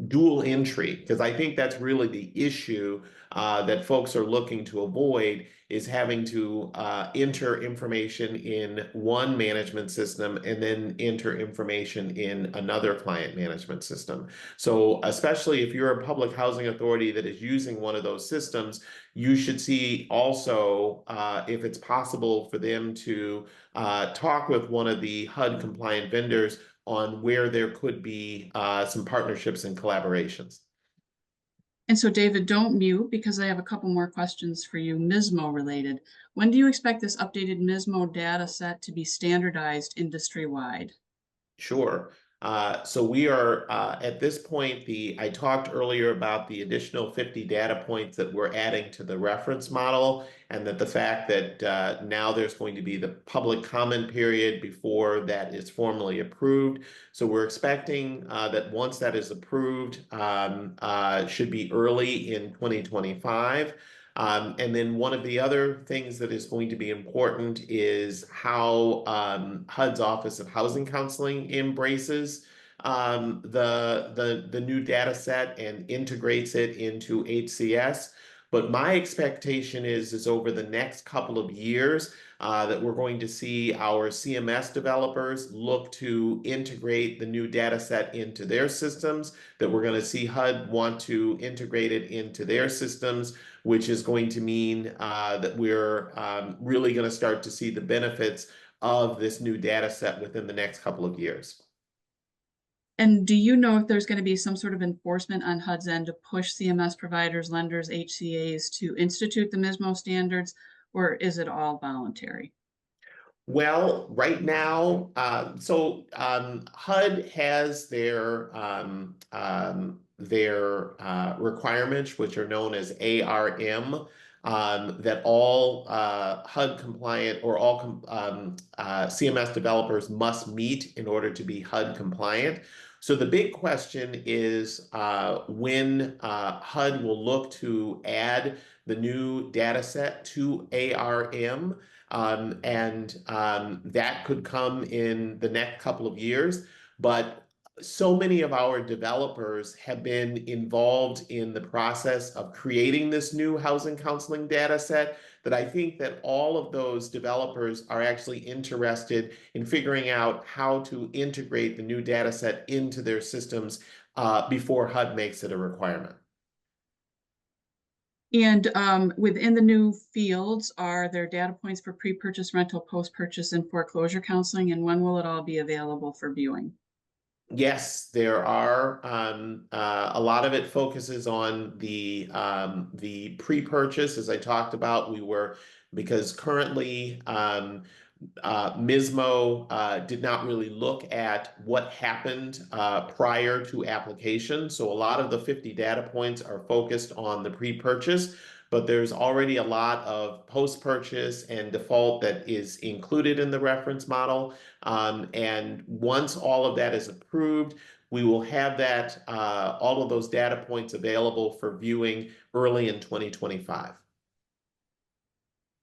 dual entry, because I think that's really the issue that folks are looking to avoid, is having to enter information in one management system and then enter information in another client management system. So especially if you're a public housing authority that is using one of those systems, you should see also if it's possible for them to talk with one of the HUD compliant vendors on where there could be some partnerships and collaborations. And so, David, don't mute, because I have a couple more questions for you, MISMO related. When do you expect this updated MISMO data set to be standardized industry-wide? Sure. So we are at this point, I talked earlier about the additional 50 data points that we're adding to the reference model, and that the fact that now there's going to be the public comment period before that is formally approved. So we're expecting that once that is approved, should be early in 2025. And then one of the other things that is going to be important is how HUD's Office of Housing Counseling embraces the new data set and integrates it into HCS. But my expectation is over the next couple of years that we're going to see our CMS developers look to integrate the new data set into their systems, that we're going to see HUD want to integrate it into their systems, which is going to mean that we're really going to start to see the benefits of this new data set within the next couple of years. And do you know if there's going to be some sort of enforcement on HUD's end to push CMS providers, lenders, HCAs to institute the MISMO standards, or is it all voluntary? Well, right now, HUD has their requirements, which are known as ARM, that all HUD compliant or all CMS developers must meet in order to be HUD compliant. So the big question is when HUD will look to add the new data set to ARM. That could come in the next couple of years. But so many of our developers have been involved in the process of creating this new housing counseling data set that I think that all of those developers are actually interested in figuring out how to integrate the new data set into their systems before HUD makes it a requirement. And within the new fields, are there data points for pre-purchase rental, post-purchase, and foreclosure counseling? And when will it all be available for viewing? Yes, there are. A lot of it focuses on the pre-purchase, as I talked about. Because currently MISMO did not really look at what happened prior to application. So a lot of the 50 data points are focused on the pre-purchase, but there's already a lot of post-purchase and default that is included in the reference model. And once all of that is approved, We will have that all of those data points available for viewing early in 2025.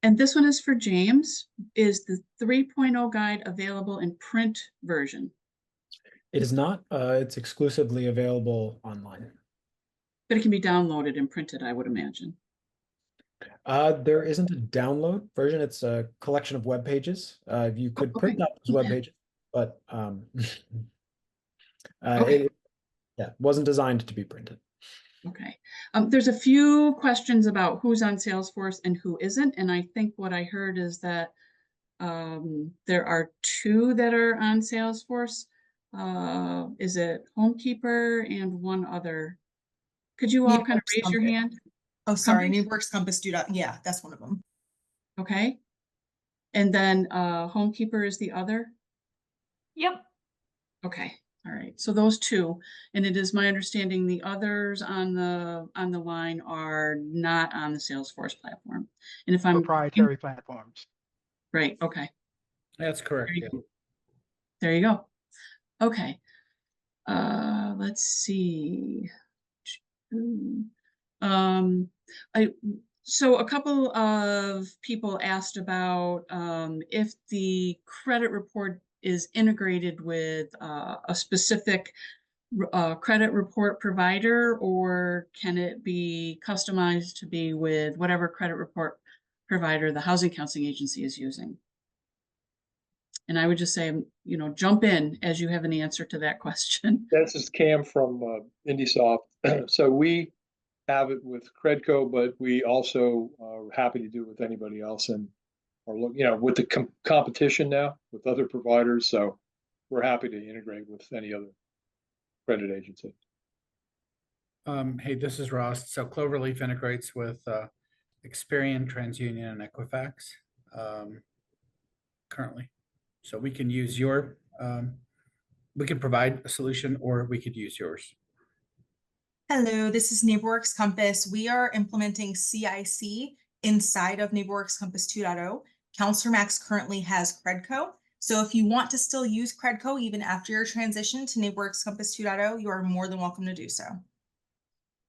And this one is for James. Is the 3.0 guide available in print version? It is not. It's exclusively available online. But it can be downloaded and printed, I would imagine. There isn't a download version. It's a collection of web pages. You could print out those web pages, but it wasn't designed to be printed. Okay. There's a few questions about who's on Salesforce and who isn't. And I think what I heard is that there are 2 that are on Salesforce. Is it Homekeeper and one other? Could you all kind of raise your hand? Oh, sorry, NewWorks Compass yeah, that's one of them. Okay. And then Homekeeper is the other? Yep. Okay. All right. So those 2, and it is my understanding the others on the line are not on the Salesforce platform. And if I'm Proprietary platforms. right, okay. That's correct. There you go. Okay. Let's see. So a couple of people asked about if the credit report is integrated with a specific credit report provider, or can it be customized to be with whatever credit report provider the housing counseling agency is using? And I would just say, jump in as you have an answer to that question. This is Cam from IndieSoft. So we have it with Credco, but we also are happy to do it with anybody else, and are with the competition now with other providers. So we're happy to integrate with any other credit agency. Hey, this is Ross. So Cloverleaf integrates with Experian, TransUnion, and Equifax currently. So we can use we can provide a solution, or we could use yours. Hello, this is NeighborWorks Compass. We are implementing CIC inside of NeighborWorks Compass 2.0. Counselor Max currently has Credco. So if you want to still use Credco even after your transition to NeighborWorks Compass 2.0, you are more than welcome to do so.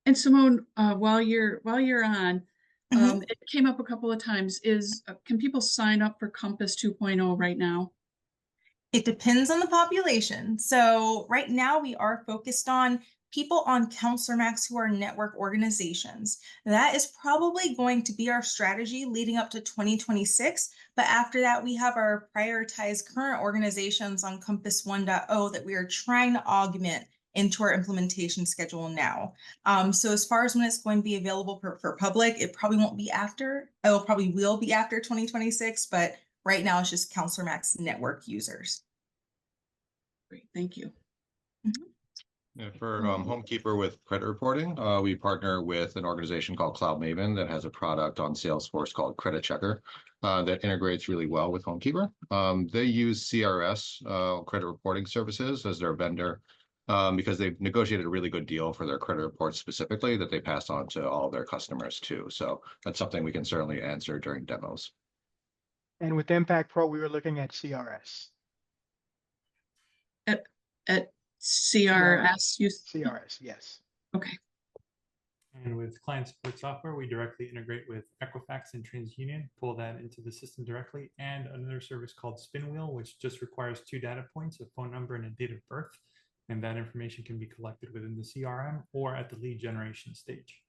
And Simone, while you're on, it came up a couple of times. Can people sign up for Compass 2.0 right now? It depends on the population. So right now we are focused on people on Counselor Max who are network organizations. That is probably going to be our strategy leading up to 2026. But after that, we have our prioritized current organizations on Compass 1.0 that we are trying to augment into our implementation schedule now. So as far as when it's going to be available for public, it probably won't be after. It probably will be after 2026, but right now it's just Counselor Max network users. Great, thank you. Yeah, for Homekeeper with credit reporting, we partner with an organization called Cloud Maven that has a product on Salesforce called Credit Checker that integrates really well with Homekeeper. They use CRS, credit reporting services, as their vendor because they've negotiated a really good deal for their credit reports specifically that they pass on to all their customers too. So that's something we can certainly answer during demos. And with Impact Pro, we were looking at CRS. At CRS, CRS, yes. Okay. And with client support software, we directly integrate with Equifax and TransUnion, pull that into the system directly, and another service called Spinwheel, which just requires 2 data points, a phone number and a date of birth. And that information can be collected within the CRM or at the lead generation stage.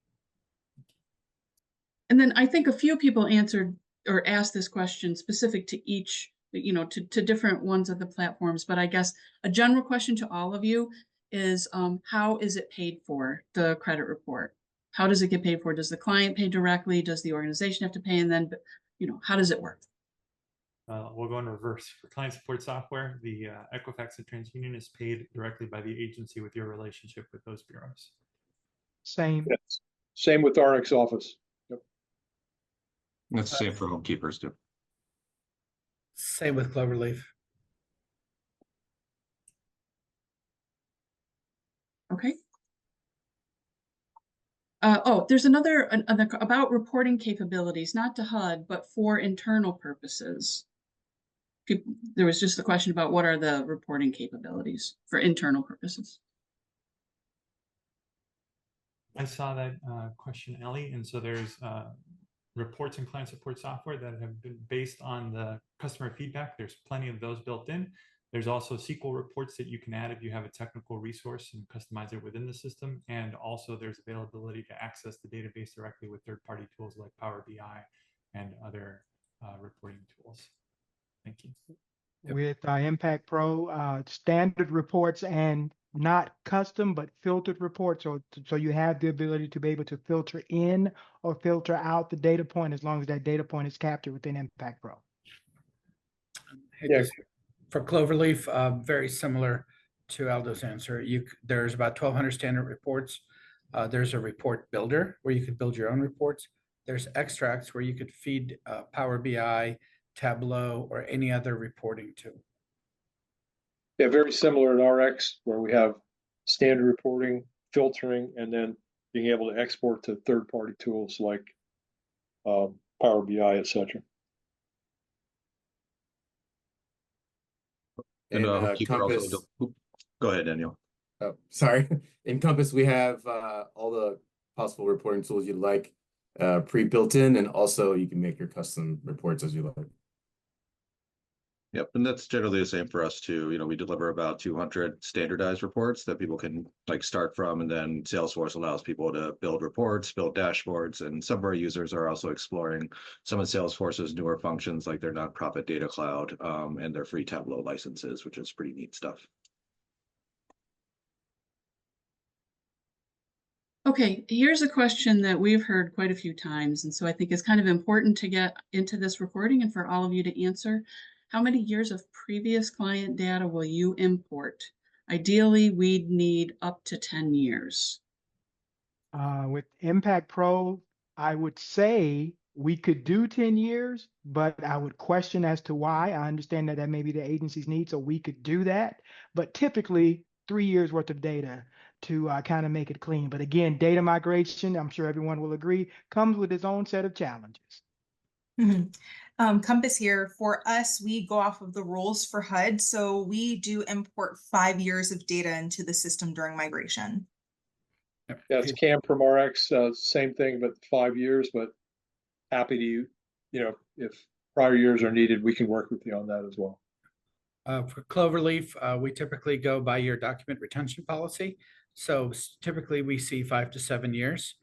And then I think a few people answered or asked this question specific to each, to different ones of the platforms. But I guess a general question to all of you is how is it paid for, the credit report? How does it get paid for? Does the client pay directly? Does the organization have to pay? And then, how does it work? We'll go in reverse. For client support software, the Equifax and TransUnion is paid directly by the agency with your relationship with those bureaus. Same. Yes. Same with Arnix office. Yep. That's the same for Homekeepers too. Same with Cloverleaf. Okay. There's another about reporting capabilities, not to HUD, but for internal purposes. There was just the question about what are the reporting capabilities for internal purposes. I saw that question, Ellie. And so there's reports and client support software that have been based on the customer feedback. There's plenty of those built in. There's also SQL reports that you can add if you have a technical resource and customize it within the system. And also there's availability to access the database directly with third-party tools like Power BI and other reporting tools. Thank you. With Impact Pro, standard reports and not custom, but filtered reports. So you have the ability to be able to filter in or filter out the data point as long as that data point is captured within Impact Pro. Yeah. For Cloverleaf, very similar to Aldo's answer. There's about 1,200 standard reports. There's a report builder where you could build your own reports. There's extracts where you could feed Power BI, Tableau, or any other reporting tool. Yeah, very similar at RX, where we have standard reporting, filtering, and then being able to export to third-party tools like Power BI, etc. And Compass. Go ahead, Daniel. Oh, sorry. In Compass, we have all the possible reporting tools you'd like pre-built in, and also you can make your custom reports as you like. Yep, and that's generally the same for us too. You know, we deliver about 200 standardized reports that people can like start from, and then Salesforce allows people to build reports, build dashboards, and some of our users are also exploring some of Salesforce's newer functions like their nonprofit data cloud and their free Tableau licenses, which is pretty neat stuff. Okay, here's a question that we've heard quite a few times, and so I think it's kind of important to get into this recording and for all of you to answer. How many years of previous client data will you import? Ideally, we'd need up to 10 years. With Impact Pro, I would say we could do 10 years, but I would question as to why. I understand that may be the agency's need, so we could do that. But typically, 3 years worth of data to kind of make it clean. But again, data migration, I'm sure everyone will agree, comes with its own set of challenges. Compass here. For us, we go off of the rules for HUD. So we do import 5 years of data into the system during migration. Yeah, it's Cam from RX, same thing, but 5 years, but happy to, if prior years are needed, we can work with you on that as well. For Cloverleaf, we typically go by your document retention policy. So typically we see 5 to 7 years.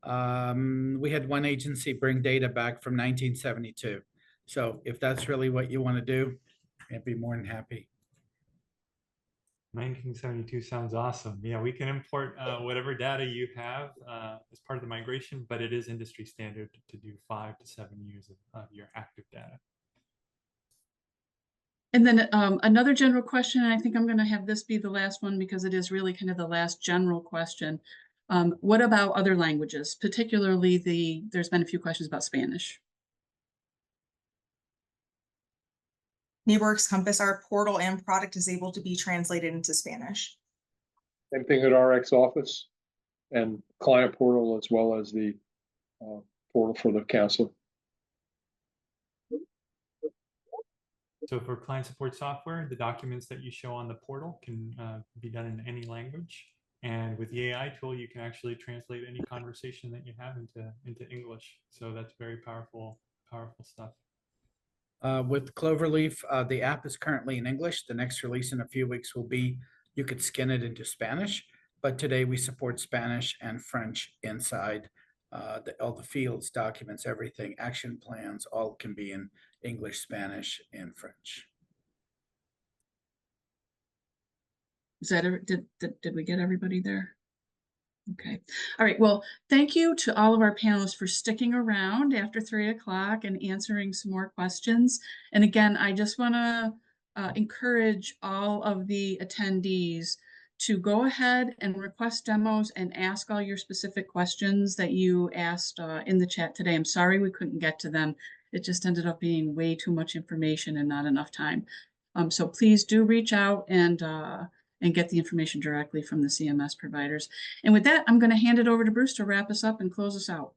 We had one agency bring data back from 1972. So if that's really what you want to do, I'd be more than happy. 1972 sounds awesome. Yeah, we can import whatever data you have as part of the migration, but it is industry standard to do 5 to 7 years of your active data. And then another general question, and I think I'm going to have this be the last one because it is really kind of the last general question. What about other languages, particularly there's been a few questions about Spanish. NeighborWorks Compass, our portal and product is able to be translated into Spanish. Same thing at RX Office and client portal, as well as the portal for the council. So for client support software, the documents that you show on the portal can be done in any language. And with the AI tool, you can actually translate any conversation that you have into English. So that's very powerful stuff. With Cloverleaf, the app is currently in English. The next release in a few weeks will be, you could skin it into Spanish, but today we support Spanish and French inside. All the fields, documents, everything, action plans, all can be in English, Spanish, and French. Is that did we get everybody there? Okay. All right. Well, thank you to all of our panelists for sticking around after 3 o'clock and answering some more questions. And again, I just want to encourage all of the attendees to go ahead and request demos and ask all your specific questions that you asked in the chat today. I'm sorry we couldn't get to them. It just ended up being way too much information and not enough time. So please do reach out and get the information directly from the CMS providers. And with that, I'm going to hand it over to Bruce to wrap us up and close us out.